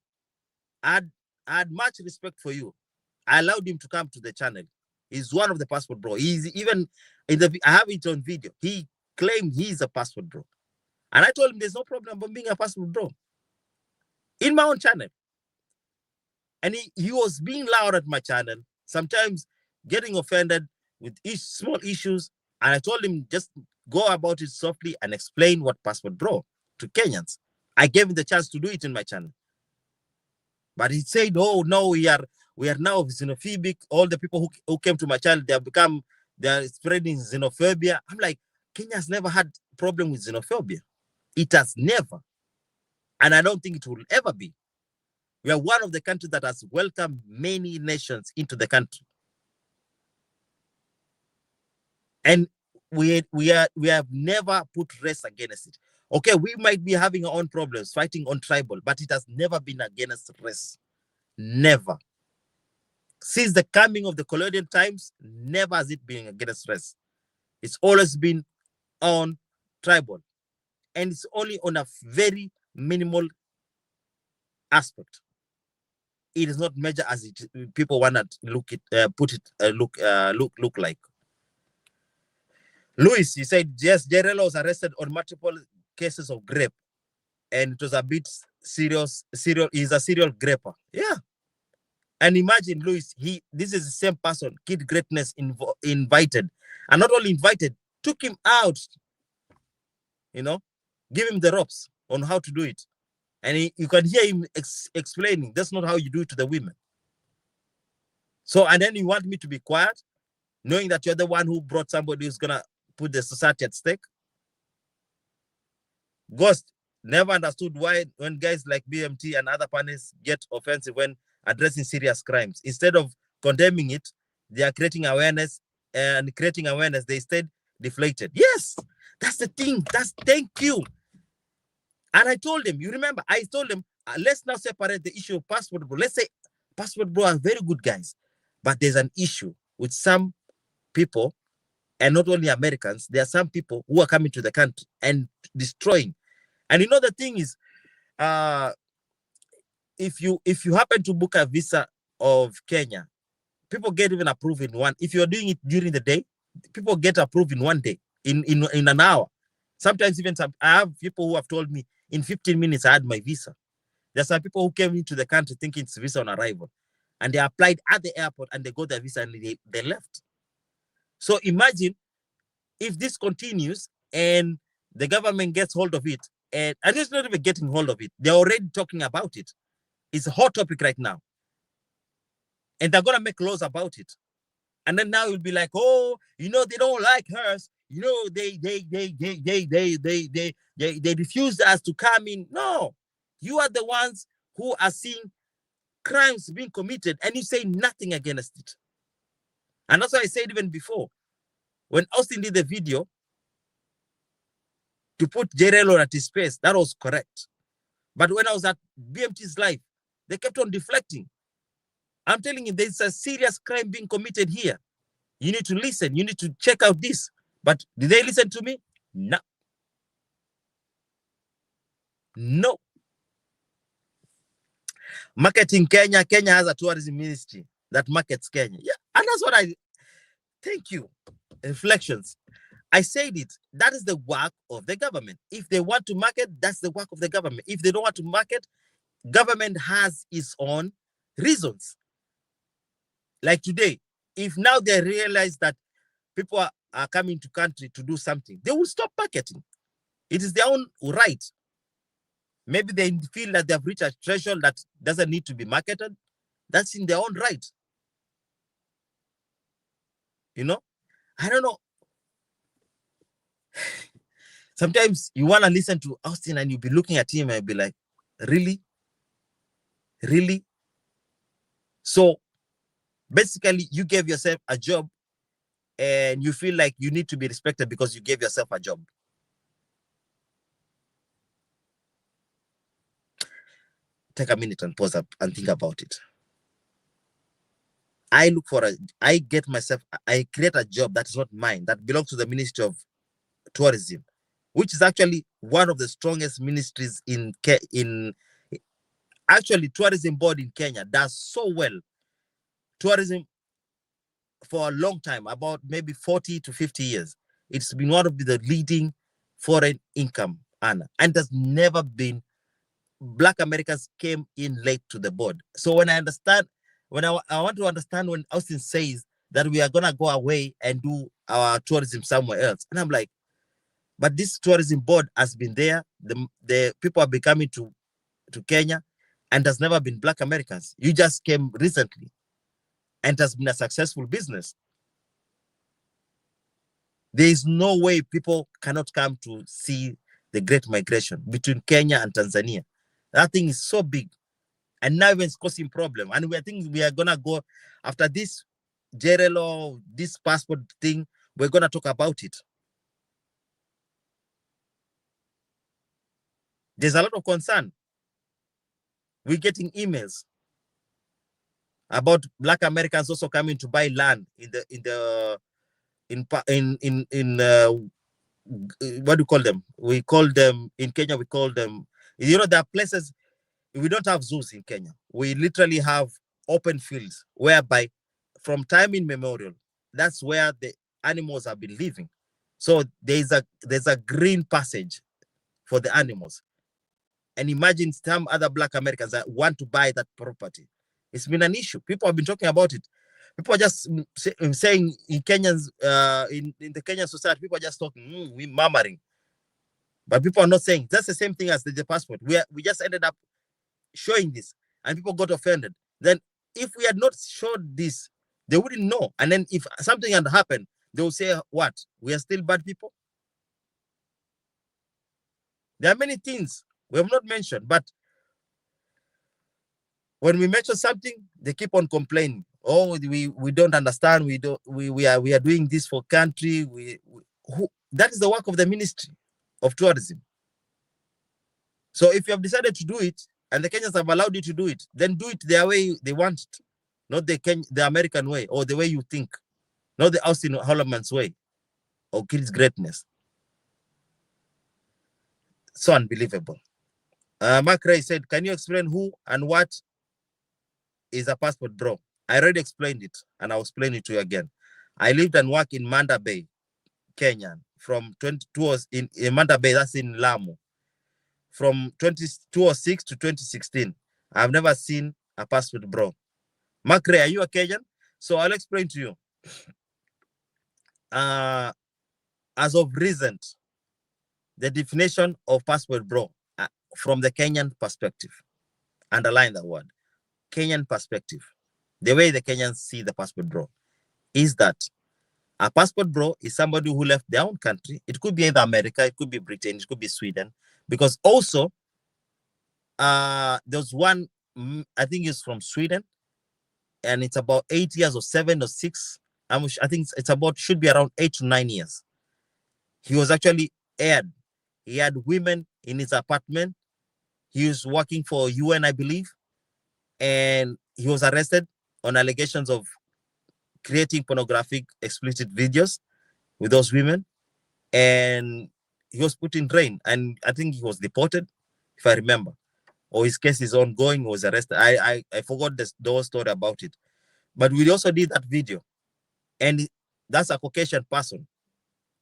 I had much respect for you. I allowed him to come to the channel. He's one of the passport bro. He's even I have it on video. He claimed he's a passport bro. And I told him there's no problem about being a passport bro. In my own channel. And he was being loud at my channel, sometimes getting offended with small issues. And I told him just go about it softly and explain what passport bro to Kenyans. I gave him the chance to do it in my channel. But he said, oh, no, we are now xenophobic. All the people who came to my channel, they're spreading xenophobia. I'm like, Kenya has never had problem with xenophobia. It has never. And I don't think it will ever be. We are one of the countries that has welcomed many nations into the country. And we have never put race against it. Okay, we might be having our own problems, fighting on tribal, but it has never been against race. Never. Since the coming of the colonial times, never has it been against race. It's always been on tribal. And it's only on a very minimal aspect. it is not major as people want to look like. Louis, he said, yes, Jerelo was arrested on multiple cases of grape, and it was a bit serious. He's a serial graper. Yeah. And imagine, Louis, this is the same person Kid Greatness invited. And not only invited, took him out, give him the ropes on how to do it. And you can hear him explaining, that's not how you do it to the women. So, and then you want me to be quiet, knowing that you're the one who brought somebody who's going to put the society at stake? Ghost never understood why when guys like BMT and other panels get offensive when addressing serious crimes. Instead of condemning it, they are creating awareness, and creating awareness, they instead deflated. Yes, that's the thing. Thank you. And I told them, you remember, I told them, let's now separate the issue of Passport Bro. Let's say Passport Bro are very good guys, but there's an issue with some people, and not only Americans, there are some people who are coming to the country and destroying. And the thing is, if you happen to book a visa of Kenya, people get even approved in one. If you're doing it during the day, people get approved in one day, in an hour. Sometimes even I have people who have told me in 15 minutes I had my visa. There's some people who came into the country thinking it's visa on arrival, and they applied at the airport and they got their visa and they left. So imagine if this continues and the government gets hold of it, and it's not even getting hold of it. They're already talking about it. It's a hot topic right now. And they're going to make laws about it. And then now you'll be like, oh, they don't like us. They refused us to come in. No, you are the ones who are seeing crimes being committed and you say nothing against it. And that's why I said even before, when Austin did the video to put Jerelo at his face, that was correct. But when I was at BMT's live, they kept on deflecting. I'm telling you, there's a serious crime being committed here. You need to listen. You need to check out this. But did they listen to me? No. No. Marketing Kenya. Kenya has a tourism ministry that markets Kenya. Yeah, and that's what thank you. Reflections. I said it. That is the work of the government. If they want to market, that's the work of the government. If they don't want to market, government has its own reasons. Like today, if now they realize that people are coming to country to do something, they will stop marketing. It is their own right. Maybe they feel that they have reached a threshold that doesn't need to be marketed. That's in their own right. I don't know. Sometimes you want to listen to Austin and you'll be looking at him and be like, really? Really? So basically, you gave yourself a job and you feel like you need to be respected because you gave yourself a job. Take a minute and pause up and think about it. I create a job that is not mine, that belongs to the Ministry of Tourism, which is actually one of the strongest ministries actually tourism board in Kenya does so well. Tourism for a long time, about maybe 40 to 50 years. It's been one of the leading foreign income earner, and there's never been Black Americans came in late to the board. So when I want to understand when Austin says that we are going to go away and do our tourism somewhere else, and I'm like, but this tourism board has been there. The people have been coming to Kenya, and there's never been Black Americans. You just came recently, and it has been a successful business. There is no way people cannot come to see the great migration between Kenya and Tanzania. That thing is so big. And now it's causing problem. And I think we are going to go after this Jerelo, this passport thing, we're going to talk about it. There's a lot of concern. We're getting emails about Black Americans also coming to buy land what do you call them? We call them in Kenya. We call them. There are places we don't have zoos in Kenya. We literally have open fields whereby from time immemorial, that's where the animals have been living. So there's a green passage for the animals. And imagine some other Black Americans that want to buy that property. It's been an issue. People have been talking about it. People are just saying in Kenyans, in the Kenyan society, people are just talking, we murmuring. But people are not saying. That's the same thing as the passport. We just ended up showing this, and people got offended. Then if we had not showed this, they wouldn't know. And then if something had happened, they will say, what? We are still bad people? There are many things we have not mentioned, but when we mention something, they keep on complaining. Oh, we don't understand. We are doing this for country. That is the work of the Ministry of Tourism. So if you have decided to do it, and the Kenyans have allowed you to do it, then do it their way they want it, not the American way or the way you think, not the Austin Holloman's way or Kid's greatness. So unbelievable. Mark Ray said, can you explain who and what is a passport bro? I already explained it, and I'll explain it to you again. I lived and worked in Manda Bay, Kenya, from 20 in Manda Bay, that's in Lamu, from 2006 to 2016. I've never seen a passport bro. Mark Ray, are you a Kenyan? So I'll explain to you. As of recent, the definition of passport bro from the Kenyan perspective, underline that word, Kenyan perspective, the way the Kenyans see the passport bro, is that a passport bro is somebody who left their own country. It could be either America, it could be Britain, it could be Sweden, because also there's one, I think it's from Sweden, and it's about 8 years or 7 or 6. I think it's about, should be around 8 to 9 years. He was actually aired. He had women in his apartment. He was working for UN, I believe, and he was arrested on allegations of creating pornographic explicit videos with those women, and he was put in train, and I think he was deported, if I remember, or his case is ongoing. He was arrested. I forgot the whole story about it, but we also did that video, and that's a Caucasian person.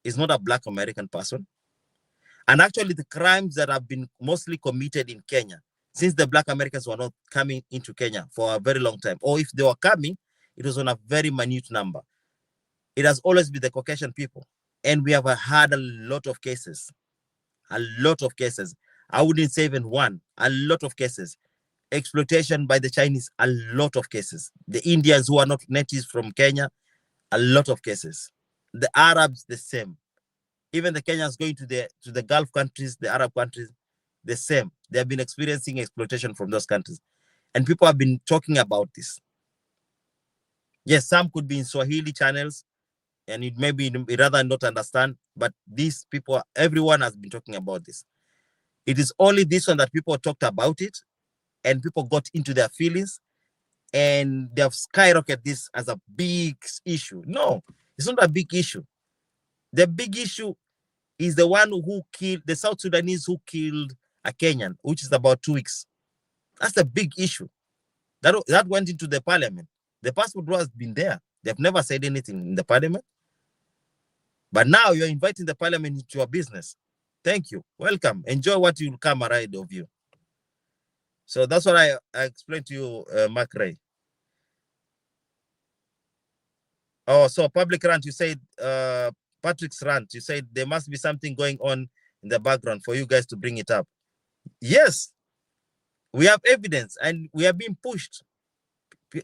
It's not a Black American person. And actually, the crimes that have been mostly committed in Kenya, since the Black Americans were not coming into Kenya for a very long time, or if they were coming, it was on a very minute number. It has always been the Caucasian people. And we have had a lot of cases. A lot of cases. I wouldn't say even one. A lot of cases. Exploitation by the Chinese, a lot of cases. The Indians who are not natives from Kenya, a lot of cases. The Arabs, the same. Even the Kenyans going to the Gulf countries, the Arab countries, the same. They have been experiencing exploitation from those countries. And people have been talking about this. Yes, some could be in Swahili channels, and it maybe rather not understand, but these people, everyone has been talking about this. It is only this one that people talked about it, and people got into their feelings, and they have skyrocketed this as a big issue. No, it's not a big issue. The big issue is the one who killed the South Sudanese who killed a Kenyan, which is about 2 weeks. That's the big issue. That went into the parliament. The passport has been there. They've never said anything in the parliament. But now you're inviting the parliament into your business. Thank you. Welcome. Enjoy what will come ahead of you. So that's what I explained to you, Mark Ray. Oh, so public rant, you said, Patrick's rant, you said there must be something going on in the background for you guys to bring it up. Yes, we have evidence and we are being pushed.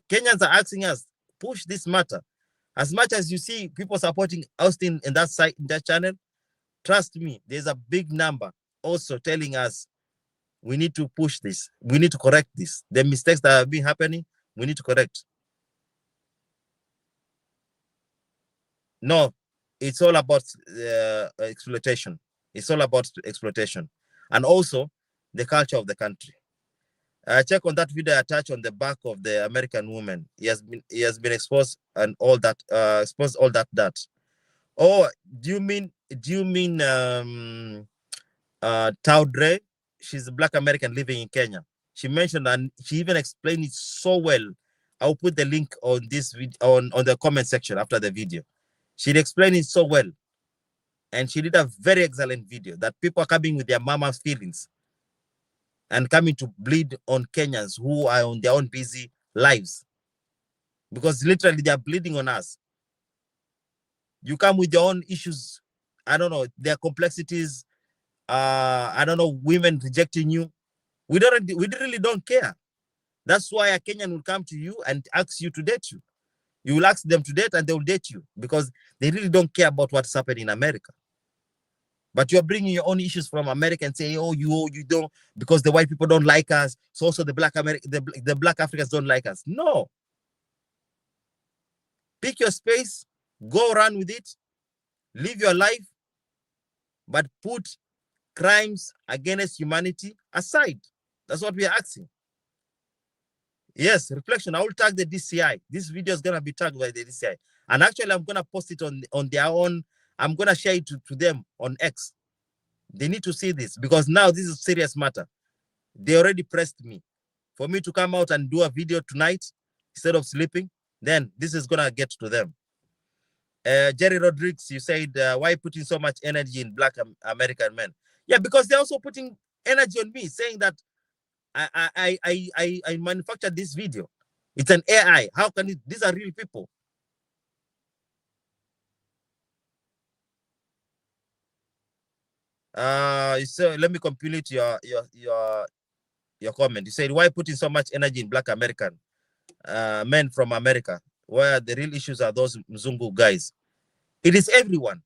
Kenyans are asking us, push this matter. As much as you see people supporting Austin in that site, in that channel, trust me, there's a big number also telling us we need to push this. We need to correct this. The mistakes that have been happening, we need to correct. No, it's all about exploitation. It's all about exploitation. And also the culture of the country. Check on that video attached on the back of the American woman. He has been exposed and all that, exposed all that. Oh, do you mean Taudre? She's a Black American living in Kenya. she mentioned, and she even explained it so well. I'll put the link on this video on the comment section after the video. She'd explained it so well. And she did a very excellent video that people are coming with their mama's feelings and coming to bleed on Kenyans who are on their own busy lives. Because literally they are bleeding on us. You come with your own issues. I don't know, their complexities. I don't know, women rejecting you. We really don't care. That's why a Kenyan will come to you and ask you to date you. You will ask them to date and they will date you because they really don't care about what's happening in America. But you're bringing your own issues from America and say, oh, you don't, because the white people don't like us. So also the the black Africans don't like us. No. Pick your space, go run with it, live your life, but put crimes against humanity aside. That's what we are asking. Yes, reflection. I will tag the DCI. This video is gonna be tagged by the DCI. And actually, I'm gonna post it on their own. I'm gonna share it to them on X. They need to see this because now this is a serious matter. They already pressed me. For me to come out and do a video tonight instead of sleeping, then this is gonna get to them. Jerry Rodriguez, you said, why putting so much energy in black American men? Yeah, because they're also putting energy on me, saying that I manufactured this video. It's an AI. How can it? These are real people. So let me complete your comment. You said, why putting so much energy in black American men from America, where the real issues are those Mzungu guys? It is everyone.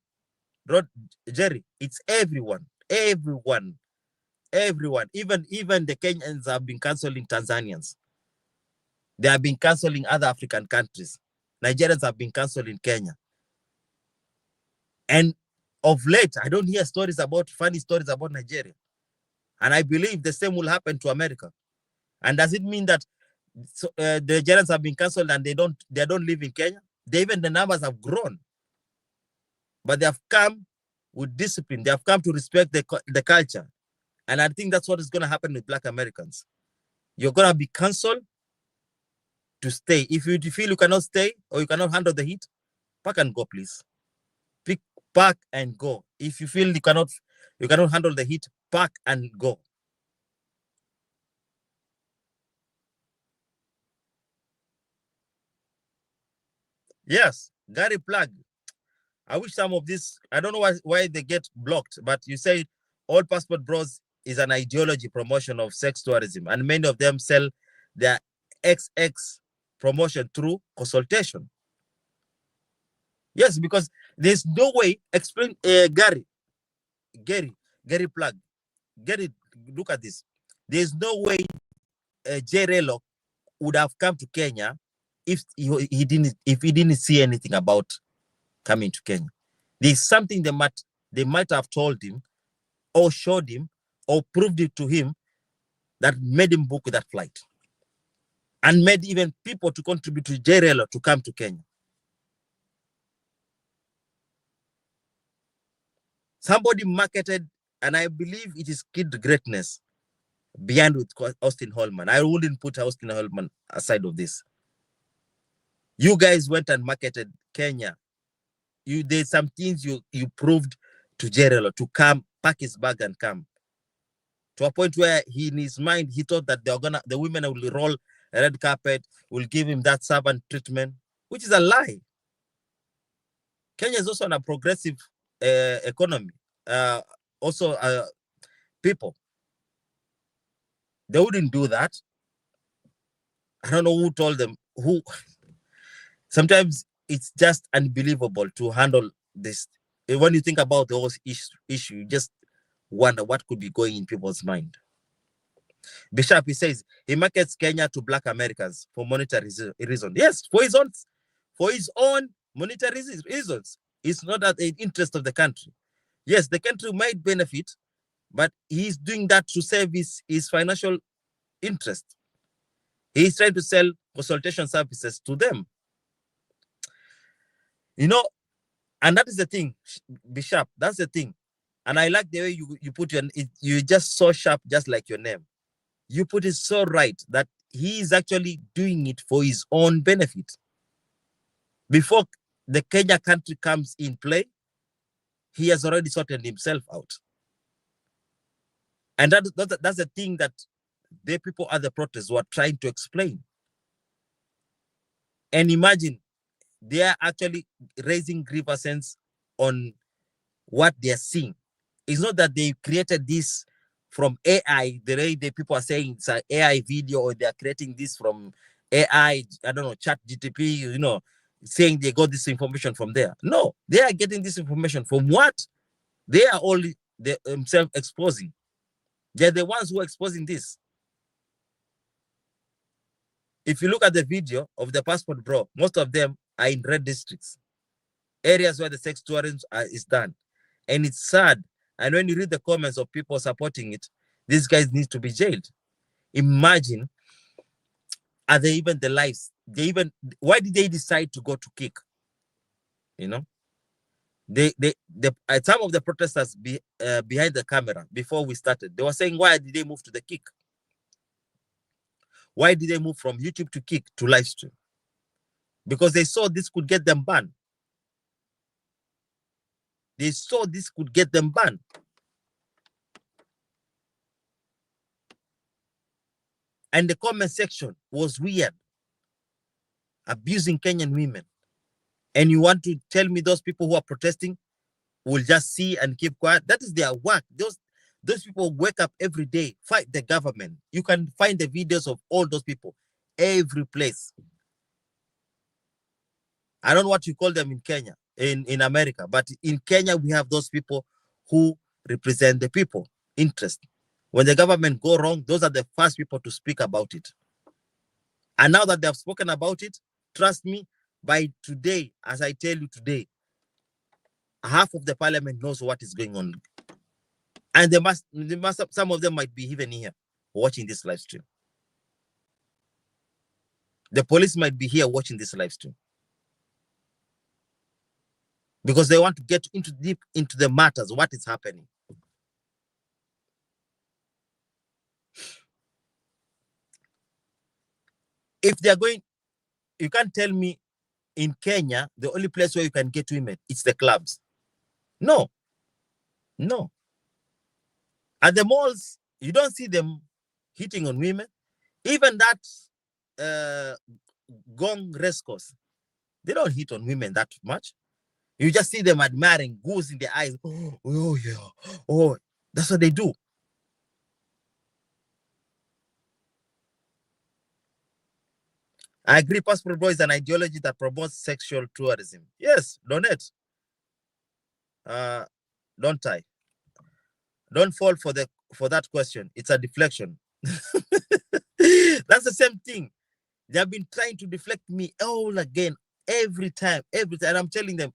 Jerry, it's everyone. Everyone. Even the Kenyans have been canceling Tanzanians. They have been canceling other African countries. Nigerians have been canceling Kenya. And of late, I don't hear funny stories about Nigeria. And I believe the same will happen to America. And does it mean that the Nigerians have been canceled and they don't live in Kenya? Even the numbers have grown. But they have come with discipline. They have come to respect the culture. And I think that's what is going to happen with black Americans. You're going to be canceled to stay. If you feel you cannot stay or you cannot handle the heat, pack and go, please. Pack and go. If you feel you cannot handle the heat, pack and go. Yes, Gary Plug. I wish some of this, I don't know why they get blocked, but you say all passport bros is an ideology promotion of sex tourism, and many of them sell their XX promotion through consultation. Yes, because there's no way, explain, Gary Plug, look at this. There's no way J. Relo would have come to Kenya if he didn't see anything about coming to Kenya. There's something they might have told him or showed him or proved it to him that made him book that flight and made even people to contribute to J. Relo to come to Kenya. Somebody marketed, and I believe it is Kid Greatness beyond with Austin Holman. I wouldn't put Austin Holman aside of this. You guys went and marketed Kenya. You did some things you proved to J. Relo to come, pack his bag and come. To a point where in his mind, he thought that the women will roll a red carpet, will give him that servant treatment, which is a lie. Kenya is also on a progressive economy. Also, people, they wouldn't do that. I don't know who told them. Who? Sometimes it's just unbelievable to handle this. When you think about the whole issue, you just wonder what could be going in people's mind. Bishop, he says he markets Kenya to black Americans for monetary reasons. Yes, for his own monetary reasons. It's not at the interest of the country. Yes, the country might benefit, but he's doing that to save his financial interest. He's trying to sell consultation services to them. You know, and that is the thing, Bishop. That's the thing. And I like the way you put you just so sharp, just like your name. You put it so right that he is actually doing it for his own benefit. Before the Kenya country comes in play, he has already sorted himself out. And that's the thing that the people at the protests were trying to explain. And imagine, they are actually raising grievances on what they are seeing. It's not that they created this from AI, the way the people are saying it's an AI video, or they are creating this from AI, I don't know, chat GTP, saying they got this information from there. No, they are getting this information from what? They are only themselves exposing. They're the ones who are exposing this. If you look at the video of the passport bro, most of them are in red districts, areas where the sex tourism is done. And it's sad. And when you read the comments of people supporting it, these guys need to be jailed. Imagine, are they even the lives? Why did they decide to go to kick? Some of the protesters behind the camera, before we started, they were saying, why did they move to the kick? Why did they move from YouTube to kick to live stream? Because they saw this could get them banned. They saw this could get them banned. And the comment section was weird, abusing Kenyan women. And you want to tell me those people who are protesting will just see and keep quiet? That is their work. Those people wake up every day, fight the government. You can find the videos of all those people every place. I don't know what you call them in Kenya, in America, but in Kenya, we have those people who represent the people interest. When the government go wrong, those are the first people to speak about it. And now that they have spoken about it, trust me, by today, as I tell you today, half of the parliament knows what is going on. And some of them might be even here watching this live stream. The police might be here watching this live stream. Because they want to get deep into the matters, what is happening. If they're going, you can't tell me in Kenya, the only place where you can get women, it's the clubs. No. At the malls, you don't see them hitting on women. Even that Gong race course, they don't hit on women that much. You just see them admiring, goose in their eyes. Oh yeah. Oh, that's what they do. I agree, passport bro is an ideology that promotes sexual tourism. Yes, donate. Don't I? Don't fall for that question. It's a deflection. That's the same thing. They have been trying to deflect me all again, every time. And I'm telling them,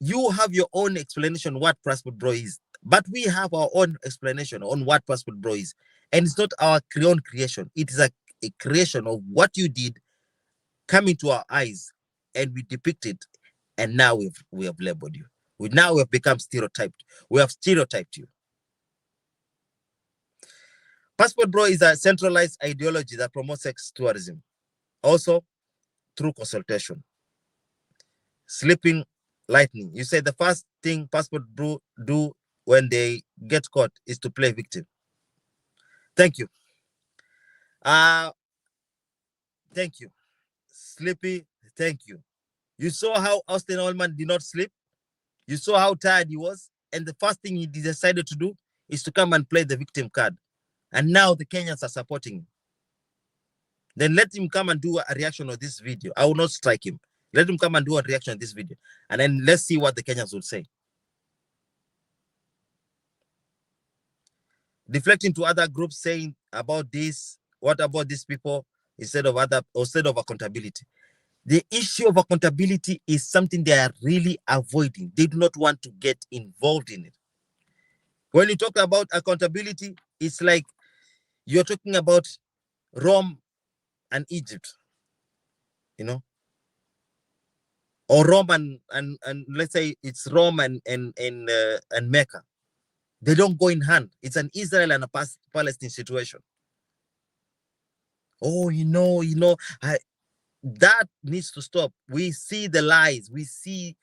you have your own explanation what passport bro is, but we have our own explanation on what passport bro is. And it's not our own creation. It is a creation of what you did come into our eyes, and we depict it, and now we have labeled you. We have become stereotyped. We have stereotyped you. Passport bro is a centralized ideology that promotes sex tourism, also through consultation. Sleeping lightning. You say the first thing passport bro do when they get caught is to play victim. Thank you. Thank you. Sleepy, thank you. You saw how Austin Allman did not sleep. You saw how tired he was. And the first thing he decided to do is to come and play the victim card. And now the Kenyans are supporting him. Then let him come and do a reaction of this video. I will not strike him. Let him come and do a reaction of this video. And then let's see what the Kenyans will say. Deflecting to other groups saying about this, what about these people, instead of accountability. The issue of accountability is something they are really avoiding. They do not want to get involved in it. When you talk about accountability, it's like you're talking about Rome and Egypt, or Rome and let's say it's Rome and Mecca. They don't go in hand. It's an Israel and a Palestine situation. Oh, that needs to stop. We see the lies. We see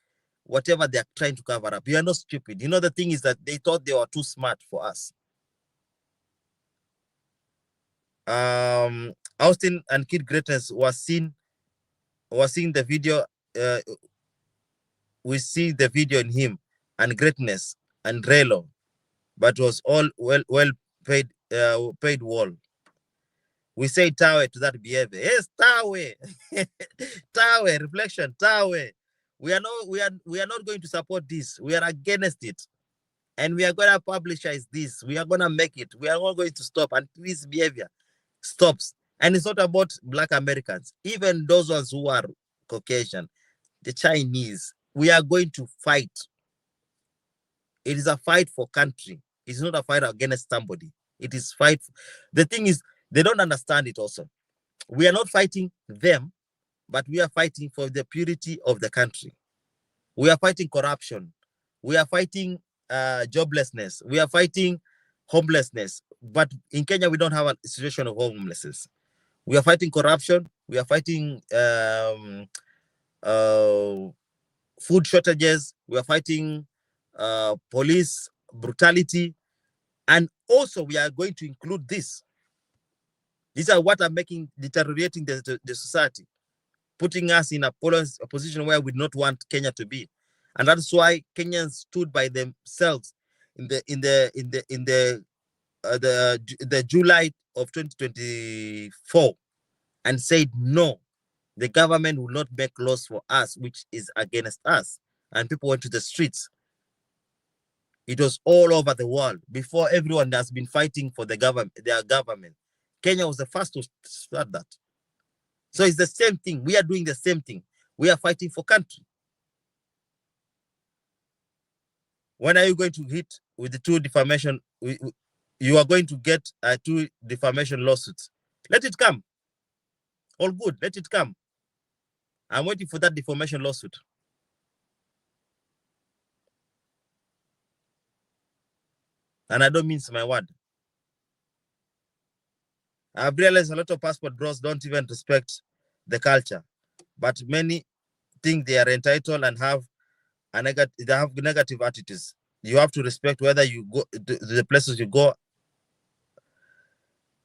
whatever they're trying to cover up. You are not stupid. The thing is that they thought they were too smart for us. Austin and Kid Greatness was seeing the video. Uh, we see the video in him and Greatness and Relo, but was all well paid wall. We say Tawe to that behavior. Yes, Tawe. Tawe, reflection, Tawe. We are not going to support this. We are against it. And we are gonna publicize this. We are gonna make it. We are not going to stop until this behavior stops. And it's not about Black Americans, even those ones who are Caucasian, the Chinese. We are going to fight. It is a fight for country. It's not a fight against somebody. It is fight. The thing is, they don't understand it also. We are not fighting them, but we are fighting for the purity of the country. We are fighting corruption. We are fighting joblessness. We are fighting homelessness. But in Kenya, we don't have a situation of homelessness. We are fighting corruption. We are fighting food shortages. We are fighting police brutality. And also, we are going to include this. These are what are deteriorating the society, putting us in a position where we don't want Kenya to be. And that's why Kenyans stood by themselves in the July of 2024 and said no, the government will not make laws for us which is against us. And people went to the streets. It was all over the world. Before, everyone has been fighting for their government. Kenya was the first to start that. So it's the same thing. We are doing the same thing. We are fighting for country. When are you going to hit with the two defamation? You are going to get two defamation lawsuits. Let it come. All good. Let it come. I'm waiting for that defamation lawsuit. And I don't mince my word. I've realized a lot of passport bros don't even respect the culture, but many think they are entitled and have they have negative attitudes. You have to respect whether you go the places you go.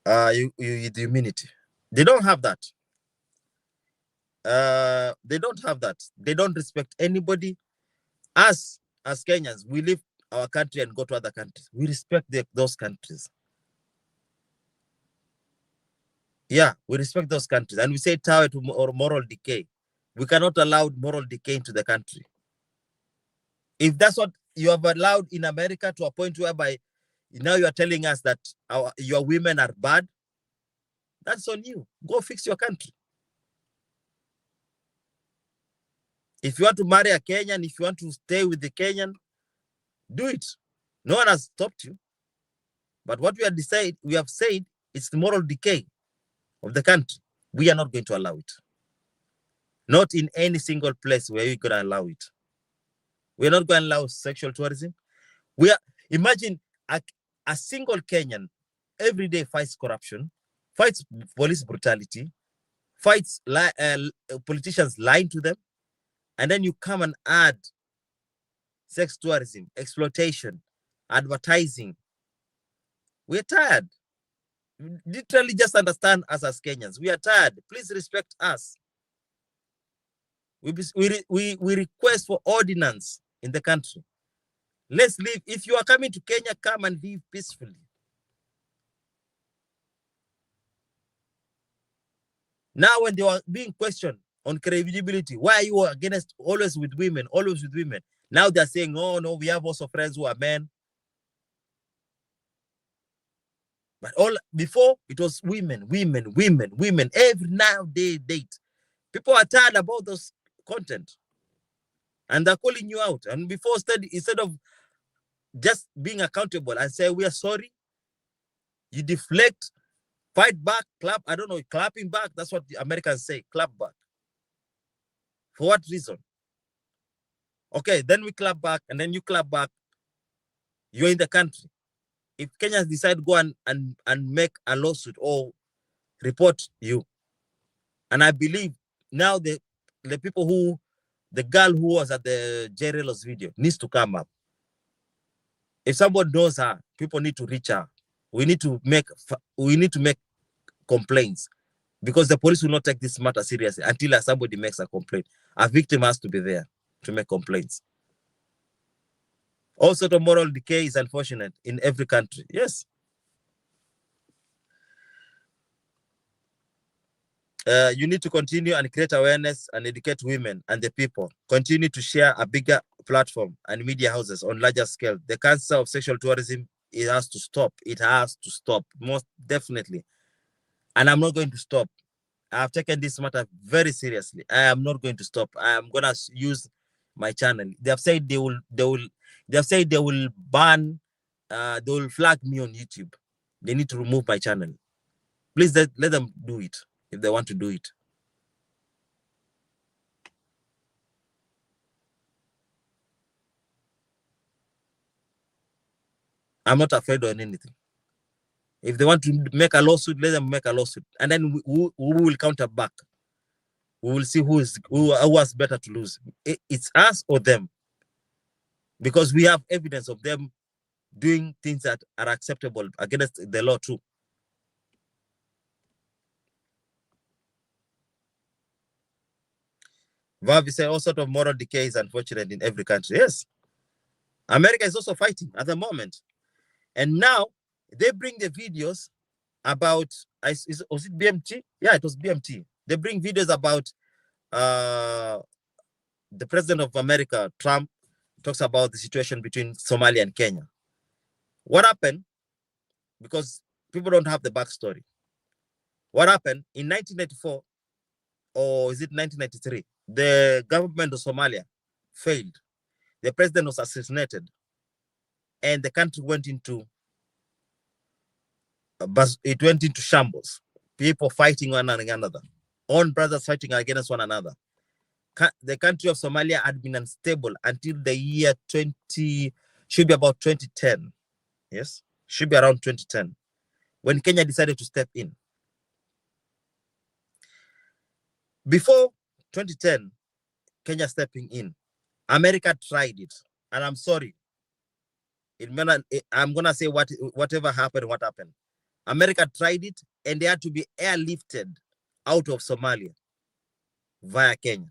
The immunity. They don't have that. They don't have that. They don't respect anybody. Us as Kenyans, we leave our country and go to other countries. We respect those countries. Yeah, we respect those countries, and we say tower to moral decay. We cannot allow moral decay into the country. If that's what you have allowed in America, to a point whereby now you are telling us that your women are bad, that's on you. Go fix your country. If you want to marry a Kenyan, if you want to stay with the Kenyan, do it. No one has stopped you. But what we have said, it's the moral decay of the country. We are not going to allow it. Not in any single place where we're going to allow it. We're not going to allow sexual tourism. Imagine a single Kenyan every day fights corruption, fights police brutality, fights politicians lying to them, and then you come and add sex tourism, exploitation, advertising. We're tired. Literally, just understand us as Kenyans. We are tired. Please respect us. We request for ordinance in the country. Let's live. If you are coming to Kenya, come and live peacefully. Now, when they were being questioned on credibility, why are you against always with women, always with women? Now they're saying, oh, no, we have also friends who are men. But before, it was women. Every now day date. People are tired about those content. And they're calling you out. And before, instead of just being accountable and say, we are sorry, you deflect, fight back, clap. I don't know, clapping back. That's what the Americans say, clap back. For what reason? Okay, then we clap back, and then you clap back. You're in the country. If Kenyans decide to go and make a lawsuit or report you. And I believe now the people who, the girl who was at the Jerelos video needs to come up. If someone knows her, people need to reach her. We need to make complaints, because the police will not take this matter seriously until somebody makes a complaint. A victim has to be there to make complaints. All sort of moral decay is unfortunate in every country. Yes. You need to continue and create awareness and educate women and the people. Continue to share a bigger platform and media houses on larger scale. The cancer of sexual tourism, it has to stop. It has to stop, most definitely. And I'm not going to stop. I've taken this matter very seriously. I am not going to stop. I am gonna use my channel. They have said they will ban, they will flag me on YouTube. They need to remove my channel. Please let them do it if they want to do it. I'm not afraid of anything. If they want to make a lawsuit, let them make a lawsuit, and then we will counter back. We will see who has better to lose. It's us or them, because we have evidence of them doing things that are acceptable against the law too. Vavi said all sort of moral decay is unfortunate in every country. Yes. America is also fighting at the moment. And now they bring the videos about, was it BMT? Yeah, it was BMT. They bring videos about the president of America, Trump, talks about the situation between Somalia and Kenya. What happened? Because people don't have the backstory. What happened in 1994, or is it 1993? The government of Somalia failed. The president was assassinated, and the country went into shambles. People fighting one another, own brothers fighting against one another. The country of Somalia had been unstable until the year 20, should be about 2010. Yes, should be around 2010, when Kenya decided to step in. Before 2010, Kenya stepping in, America tried it, and I'm sorry. I'm gonna say whatever happened, what happened. America tried it, and they had to be airlifted out of Somalia via Kenya.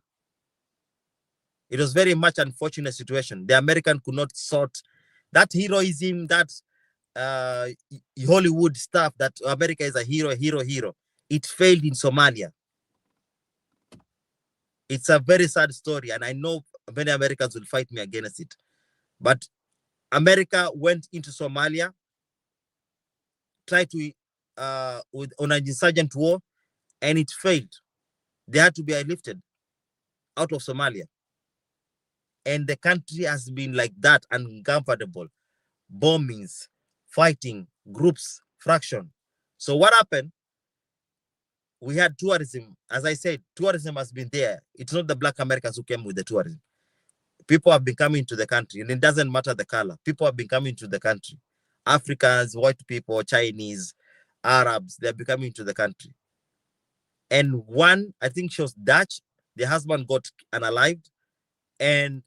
It was very much unfortunate situation. The American could not sort that heroism, that Hollywood stuff, that America is a hero. It failed in Somalia. It's a very sad story, and I know many Americans will fight me against it. But America went into Somalia, tried to on an insurgent war, and it failed. They had to be airlifted out of Somalia. And the country has been like that, uncomfortable. Bombings, fighting, groups, fraction. So what happened? We had tourism. As I said, tourism has been there. It's not the Black Americans who came with the tourism. People have been coming to the country, and it doesn't matter the color. People have been coming to the country. Africans, white people, Chinese, Arabs, they're becoming to the country. And one, I think she was Dutch. The husband got unalived, and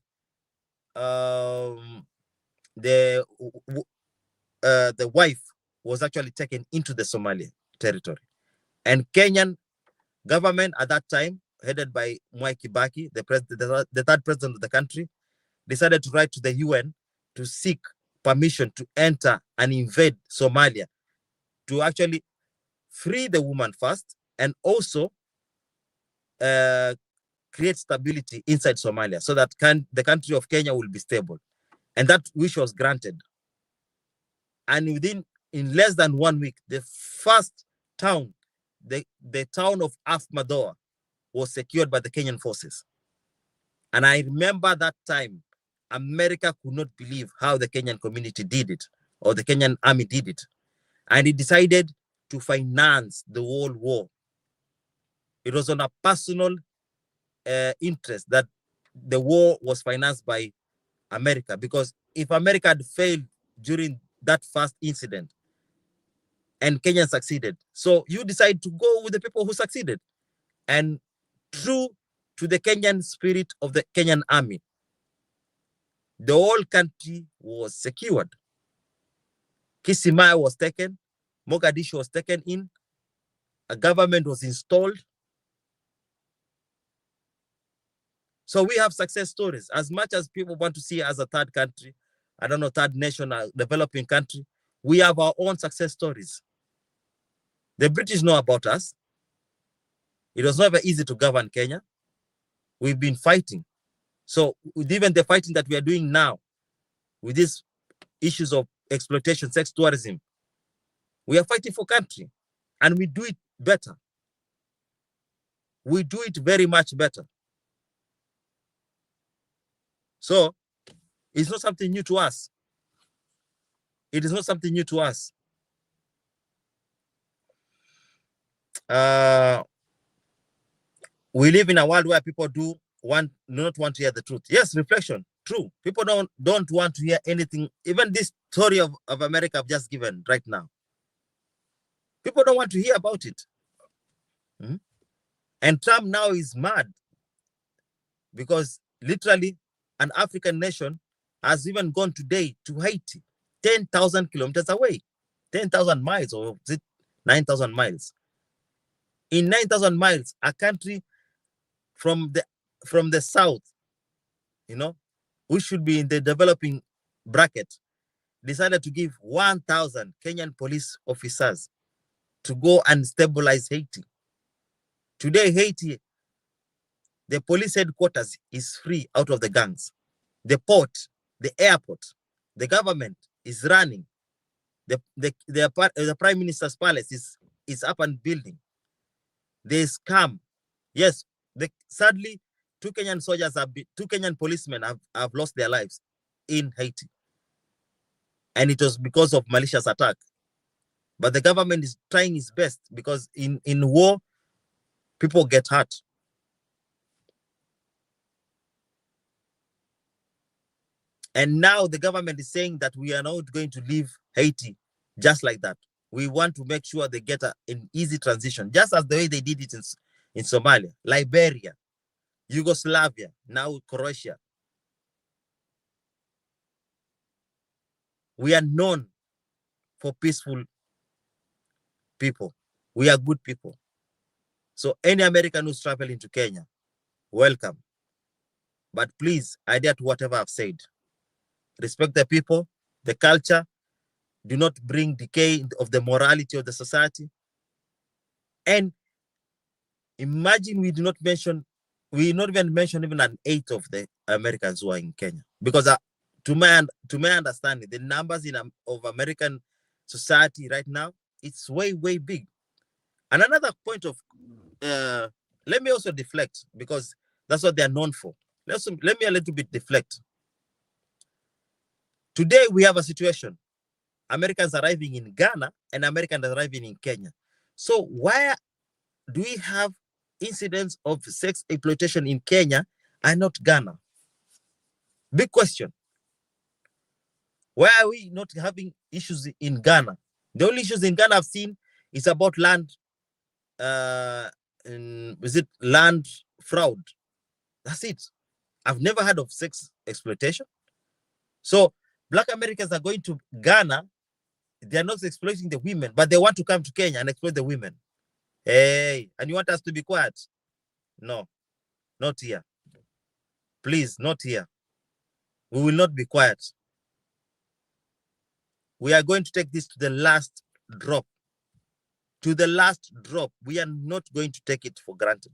the wife was actually taken into the Somali territory. And Kenyan government at that time, headed by Mwai Kibaki, the third president of the country, decided to write to the UN to seek permission to enter and invade Somalia, to actually free the woman first, and also create stability inside Somalia, so that the country of Kenya will be stable. And that wish was granted. And in less than 1 week, the first town, the town of Afmadoa, was secured by the Kenyan forces. And I remember that time, America could not believe how the Kenyan community did it, or the Kenyan army did it. And it decided to finance the whole war. It was on a personal interest that the war was financed by America, because if America had failed during that first incident, and Kenya succeeded. So you decide to go with the people who succeeded. And true to the Kenyan spirit of the Kenyan army, the whole country was secured. Kisimaya was taken, Mogadishu was taken in, a government was installed. So we have success stories. As much as people want to see us as a third country, I don't know, third nation, a developing country, we have our own success stories. The British know about us. It was never easy to govern Kenya. We've been fighting. So even the fighting that we are doing now with these issues of exploitation, sex tourism, we are fighting for country, and we do it better. We do it very much better. So it's not something new to us. It is not something new to us. We live in a world where people do not want to hear the truth. Yes, reflection, true. People don't want to hear anything. Even this story of America I've just given right now. People don't want to hear about it. And Trump now is mad because literally an African nation has even gone today to Haiti, 10,000 kilometers away, 10,000 miles, or is it 9,000 miles? In 9,000 miles, a country from the south, we should be in the developing bracket, decided to give 1,000 Kenyan police officers to go and stabilize Haiti. Today, Haiti, the police headquarters is free out of the gangs. The port, the airport, the government is running. The Prime Minister's palace is up and building. They scam. Yes, sadly, two Kenyan policemen have lost their lives in Haiti. And it was because of malicious attack. But the government is trying its best because in war, people get hurt. And now the government is saying that we are not going to leave Haiti just like that. We want to make sure they get an easy transition, just as the way they did it in Somalia, Liberia, Yugoslavia, now Croatia. We are known for peaceful people. We are good people. So any American who's traveling to Kenya, welcome. But please adhere to whatever I've said. Respect the people, the culture. Do not bring decay of the morality of the society. And imagine we not even mention even an eighth of the Americans who are in Kenya. Because to my understanding, the numbers of American society right now, it's way, way big. And another point of, let me also deflect, because that's what they're known for. Let me a little bit deflect. Today, we have a situation. Americans arriving in Ghana and Americans arriving in Kenya. So why do we have incidents of sex exploitation in Kenya and not Ghana? Big question. Why are we not having issues in Ghana? The only issues in Ghana I've seen is about land, is it land fraud? That's it. I've never heard of sex exploitation. So Black Americans are going to Ghana. They are not exploiting the women, but they want to come to Kenya and exploit the women. Hey, and you want us to be quiet? No, not here. Please, not here. We will not be quiet. We are going to take this to the last drop. To the last drop. We are not going to take it for granted.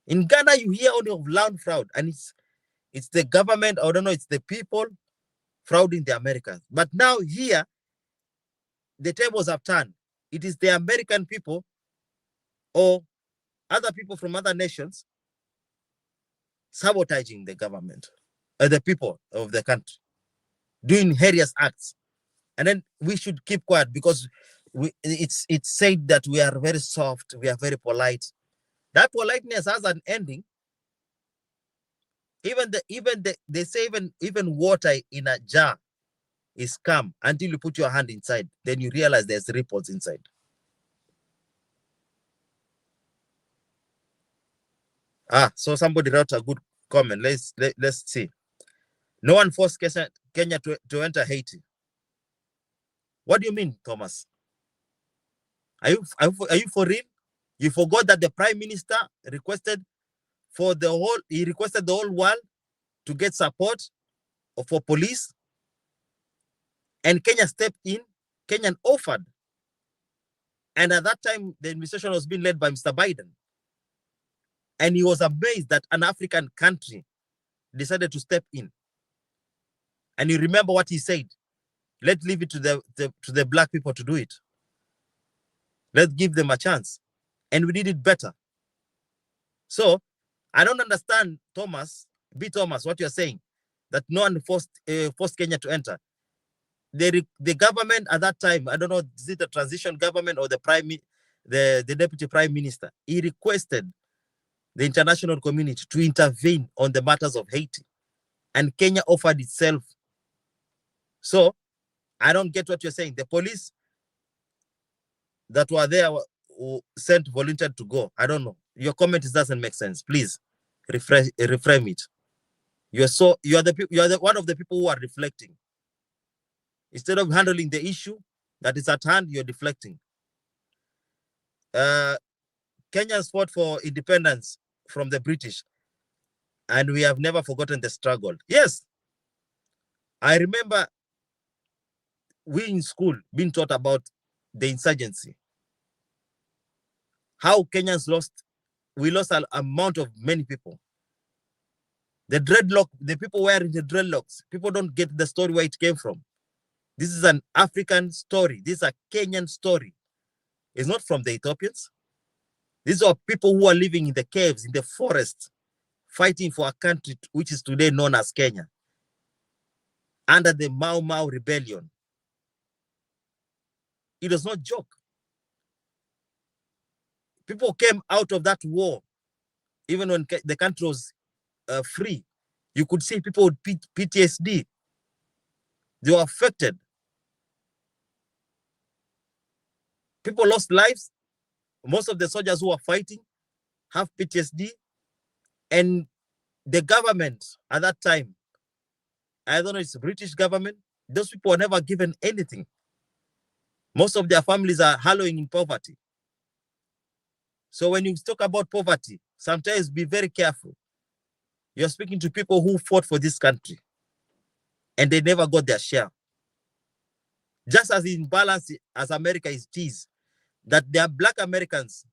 In Ghana, you hear only of land fraud, and it's the government, I don't know, it's the people frauding the Americans. But now here, the tables have turned. It is the American people or other people from other nations sabotaging the government, the people of the country, doing heinous acts. And then we should keep quiet because it's said that we are very soft, we are very polite. That politeness has an ending. They say even water in a jar is calm until you put your hand inside. Then you realize there's ripples inside. So somebody wrote a good comment. Let's see. No one forced Kenya to enter Haiti. What do you mean, Thomas? Are you for real? You forgot that the Prime Minister requested he requested the whole world to get support for police, and Kenya stepped in. Kenya offered, and at that time the administration was being led by Mr. Biden, and he was amazed that an African country decided to step in. And you remember what he said? Let's leave it to the black people to do it. Let's give them a chance, and we did it better. So I don't understand, Thomas, what you're saying, that no one forced Kenya to enter. The government at that time, I don't know, is it a transition government or the deputy prime minister? He requested the international community to intervene on the matters of Haiti, and Kenya offered itself. So I don't get what you're saying. The police that were there who sent volunteered to go. I don't know. Your comment doesn't make sense. Please reframe it. You are one of the people who are reflecting. Instead of handling the issue that is at hand, you're deflecting. Kenyans fought for independence from the British, and we have never forgotten the struggle. Yes, I remember we in school being taught about the insurgency. How Kenyans we lost an amount of many people. The people wearing the dreadlocks, people don't get the story where it came from. This is an African story. This is a Kenyan story. It's not from the Ethiopians. These are people who are living in the caves, in the forest, fighting for a country which is today known as Kenya, under the Mau Mau rebellion. It was not a joke. People came out of that war, even when the country was free. You could see people with PTSD. They were affected. People lost lives. Most of the soldiers who are fighting have PTSD. And the government at that time, I don't know, it's the British government, those people were never given anything. Most of their families are hallowing in poverty. So when you talk about poverty, sometimes be very careful. You're speaking to people who fought for this country and they never got their share. Just as imbalanced as America is, that there are black Americans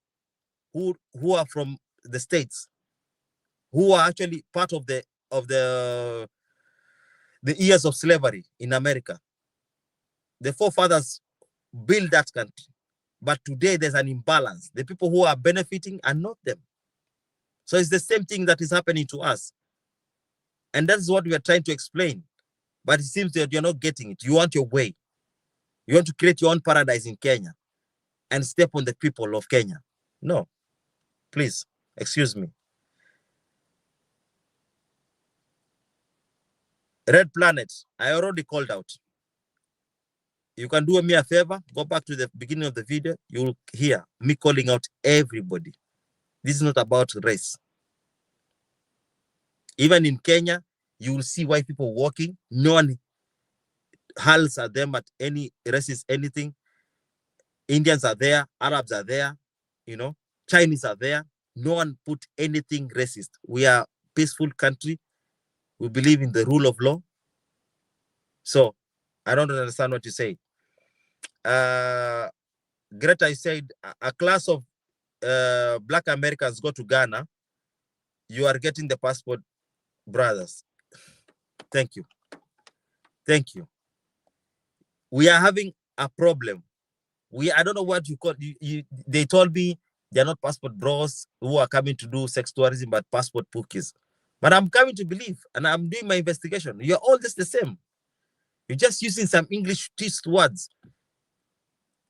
who are from the States, who are actually part of the years of slavery in America. The forefathers built that country. But today there's an imbalance. The people who are benefiting are not them. So it's the same thing that is happening to us. And that's what we are trying to explain. But it seems that you're not getting it. You want your way. You want to create your own paradise in Kenya and step on the people of Kenya. No, please, excuse me. Red Planet, I already called out. You can do me a favor, go back to the beginning of the video. You'll hear me calling out everybody. This is not about race. Even in Kenya, you will see white people walking. No one hurls at them at any racist anything. Indians are there, Arabs are there, Chinese are there. No one put anything racist. We are a peaceful country. We believe in the rule of law. So I don't understand what you say. Greta said a class of black Americans go to Ghana. You are getting the passport, brothers. Thank you. Thank you. We are having a problem. I don't know what you call they told me they're not passport bros who are coming to do sex tourism, but passport pookies. But I'm coming to believe, and I'm doing my investigation. You're all just the same. You're just using some English twist words.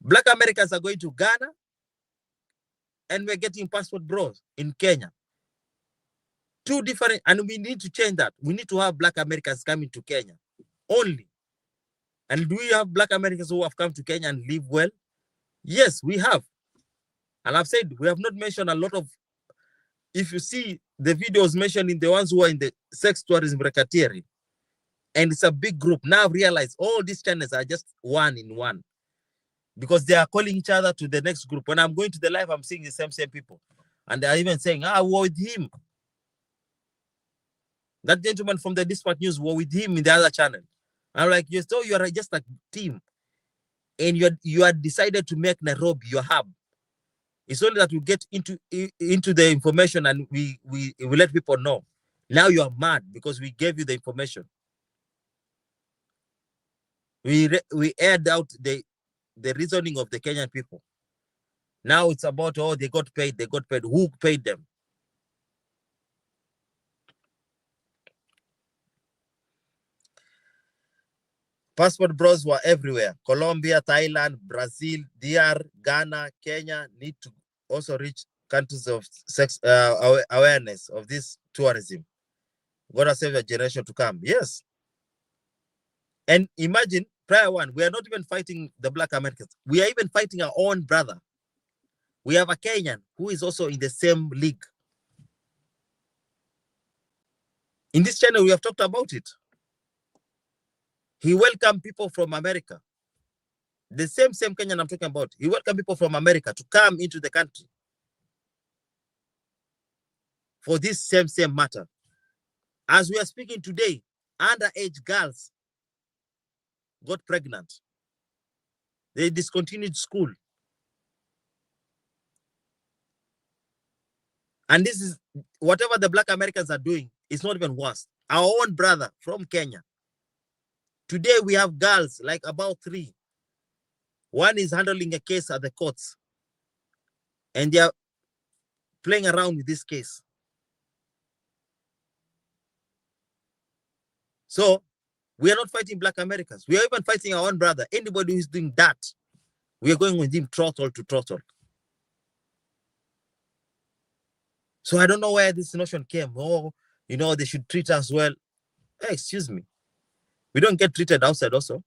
Black Americans are going to Ghana, and we're getting passport bros in Kenya. Two different, and we need to change that. We need to have black Americans coming to Kenya only. And do we have Black Americans who have come to Kenya and live well? Yes, we have. And I've said we have not mentioned a lot of, if you see the videos mentioning the ones who are in the sex tourism racketeering, and it's a big group. Now I've realized all these channels are just one in one because they are calling each other to the next group. When I'm going to the live, I'm seeing the same people. And they're even saying, we're with him. That gentleman from the Dispatch News were with him in the other channel. I'm like, you are just a team. And you are decided to make Nairobi your hub. It's only that we get into the information and we let people know. Now you are mad because we gave you the information. We aired out the reasoning of the Kenyan people. Now it's about, they got paid. Who paid them? Passport bros were everywhere. Colombia, Thailand, Brazil, DR, Ghana, Kenya need to also reach countries of sex awareness of this tourism. Gotta save a generation to come. Yes. And imagine, prior one, we are not even fighting the Black Americans. We are even fighting our own brother. We have a Kenyan who is also in the same league. In this channel, we have talked about it. He welcomed people from America. The same Kenyan I'm talking about. He welcomed people from America to come into the country for this same matter. As we are speaking today, underage girls got pregnant. They discontinued school. And this is whatever the Black Americans are doing, it's not even worse. Our own brother from Kenya. Today we have girls, like about 3. One is handling a case at the courts. And they are playing around with this case. So we are not fighting Black Americans. We are even fighting our own brother. Anybody who is doing that, we are going with him throttle to throttle. So I don't know where this notion came. They should treat us well. Hey, excuse me. We don't get treated outside also.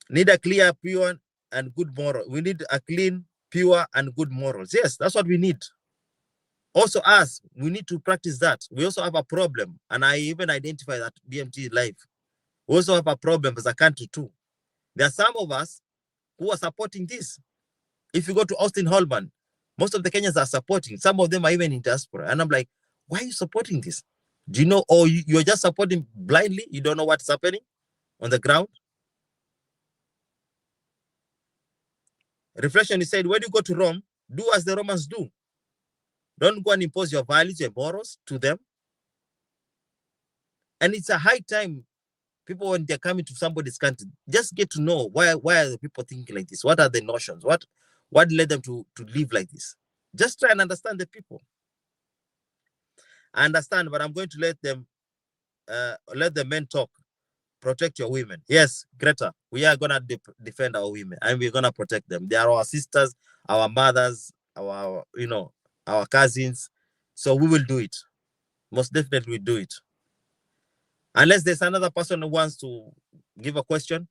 Need a clear, pure, and good moral. We need a clean, pure, and good morals. Yes, that's what we need. Also us, we need to practice that. We also have a problem, and I even identify that BMT live. We also have a problem as a country too. There are some of us who are supporting this. If you go to Austin Holman, most of the Kenyans are supporting. Some of them are even in diaspora. And I'm like, why are you supporting this? Do you know, or you're just supporting blindly? You don't know what's happening on the ground? Reflection, he said, when you go to Rome, do as the Romans do. Don't go and impose your values, your morals to them. And it's a high time people, when they're coming to somebody's country, just get to know why are the people thinking like this? What are the notions? What led them to live like this? Just try and understand the people. I understand, but I'm going to let the men talk. Protect your women. Yes, Greta, we are gonna defend our women, and we're gonna protect them. They are our sisters, our mothers, our cousins. So we will do it. Most definitely we do it. Unless there's another person who wants to give a question,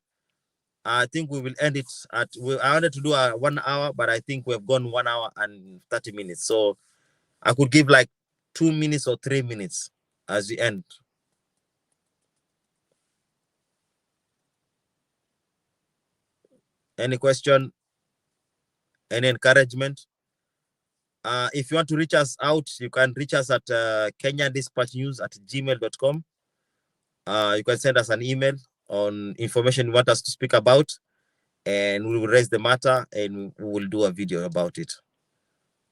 I think we will end it at. I wanted to do a 1 hour, but I think we've gone 1 hour and 30 minutes. So I could give like 2 minutes or 3 minutes as the end. Any question? Any encouragement? If you want to reach us out, you can reach us at kenyadispatchnews@gmail.com. You can send us an email on information you want us to speak about, and we will raise the matter and we will do a video about it.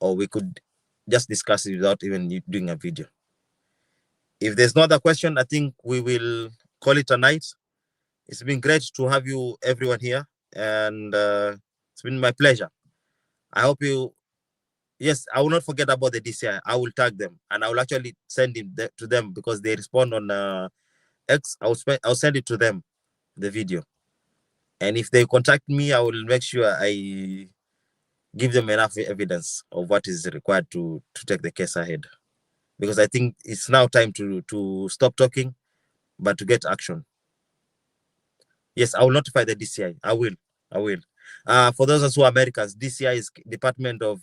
Or we could just discuss it without even doing a video. If there's no other question, I think we will call it a night. It's been great to have you, everyone here, and it's been my pleasure. I hope you. Yes, I will not forget about the DCI. I will tag them, and I will actually send it to them because they respond on X. I'll send it to them, the video. And if they contact me, I will make sure I give them enough evidence of what is required to take the case ahead. Because I think it's now time to stop talking, but to get action. Yes, I will notify the DCI. I will. For those of us who are Americans, DCI is Department of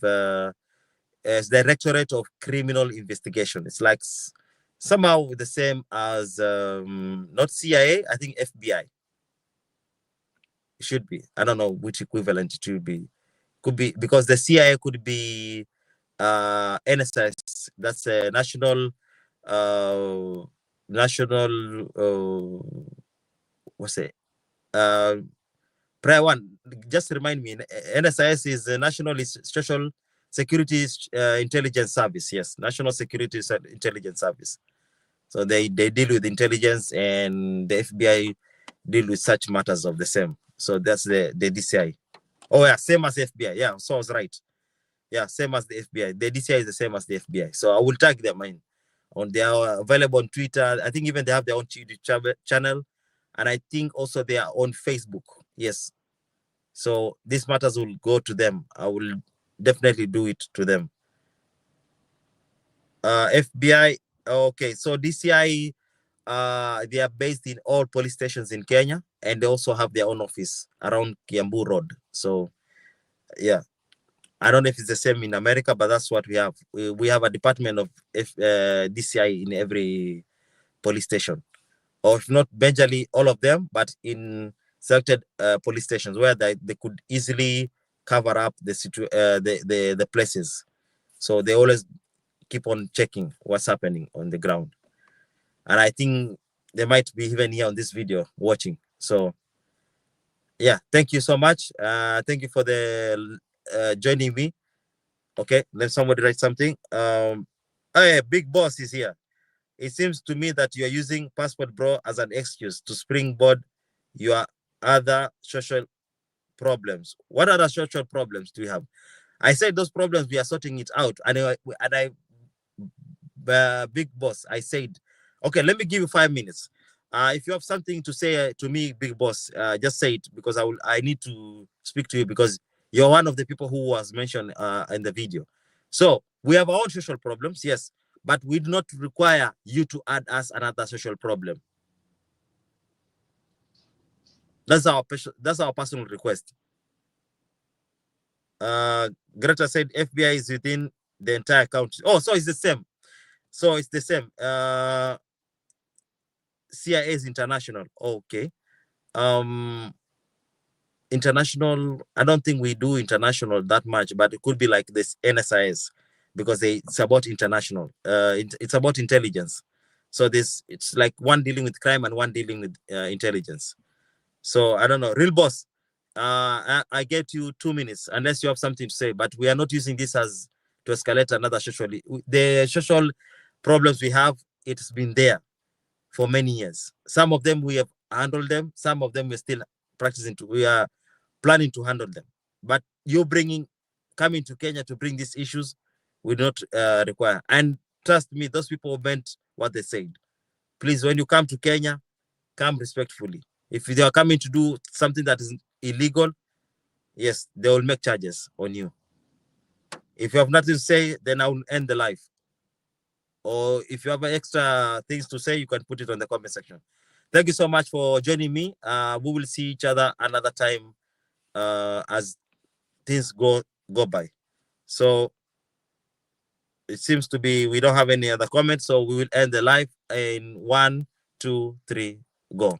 Directorate of Criminal Investigation. It's like somehow the same as not CIA. I think FBI. It should be. I don't know which equivalent it should be. Could be because the CIA could be NSS. That's a national what's it? Prior one, just remind me. NSIS is the National Social Security Intelligence Service. Yes, National Security Intelligence Service. So they deal with intelligence, and the FBI deal with such matters of the same. So that's the DCI. Oh yeah, same as FBI. Yeah, so I was right. Yeah, same as the FBI. The DCI is the same as the FBI. So I will tag them in. They are available on Twitter. I think even they have their own YouTube channel, and I think also they are on Facebook. Yes. So these matters will go to them. I will definitely do it to them. FBI. Okay, so DCI. They are based in all police stations in Kenya, and they also have their own office around Kiambu Road. So, yeah, I don't know if it's the same in America, but that's what we have. We have a department of DCI in every police station, or if not majorly all of them, but in selected police stations where they could easily cover up the places. So they always keep on checking what's happening on the ground. And I think they might be even here on this video watching. So yeah, thank you so much. Thank you for the joining me. Okay, let somebody write something. Oh yeah, Big Boss is here. It seems to me that you are using Passport Bro as an excuse to springboard your other social problems. What other social problems do you have? I said those problems, we are sorting it out. And Big Boss, I said, okay, let me give you 5 minutes. If you have something to say to me, Big Boss, just say it, because I need to speak to you, because you're one of the people who was mentioned in the video. So we have our own social problems, yes, but we do not require you to add us another social problem. That's our personal request. Greta said FBI is within the entire country. Oh, so it's the same. So it's the same. CIA is international. Okay. International, I don't think we do international that much, but it could be like this NSIS, because it's about international. It's about intelligence. So it's like one dealing with crime and one dealing with intelligence. So I don't know. Real Boss, I get you 2 minutes unless you have something to say, but we are not using this as to escalate another the social problems we have. It's been there for many years. Some of them we have handled them. Some of them we're still practicing we are planning to handle them. But you're coming to Kenya to bring these issues, we do not require. And trust me, those people meant what they said. Please, when you come to Kenya, come respectfully. If they are coming to do something that is illegal, yes, they will make charges on you. If you have nothing to say, then I will end the live. Or if you have extra things to say, you can put it on the comment section. Thank you so much for joining me. We will see each other another time as things go by. So it seems to be we don't have any other comments, so we will end the live in 1, 2, 3, go.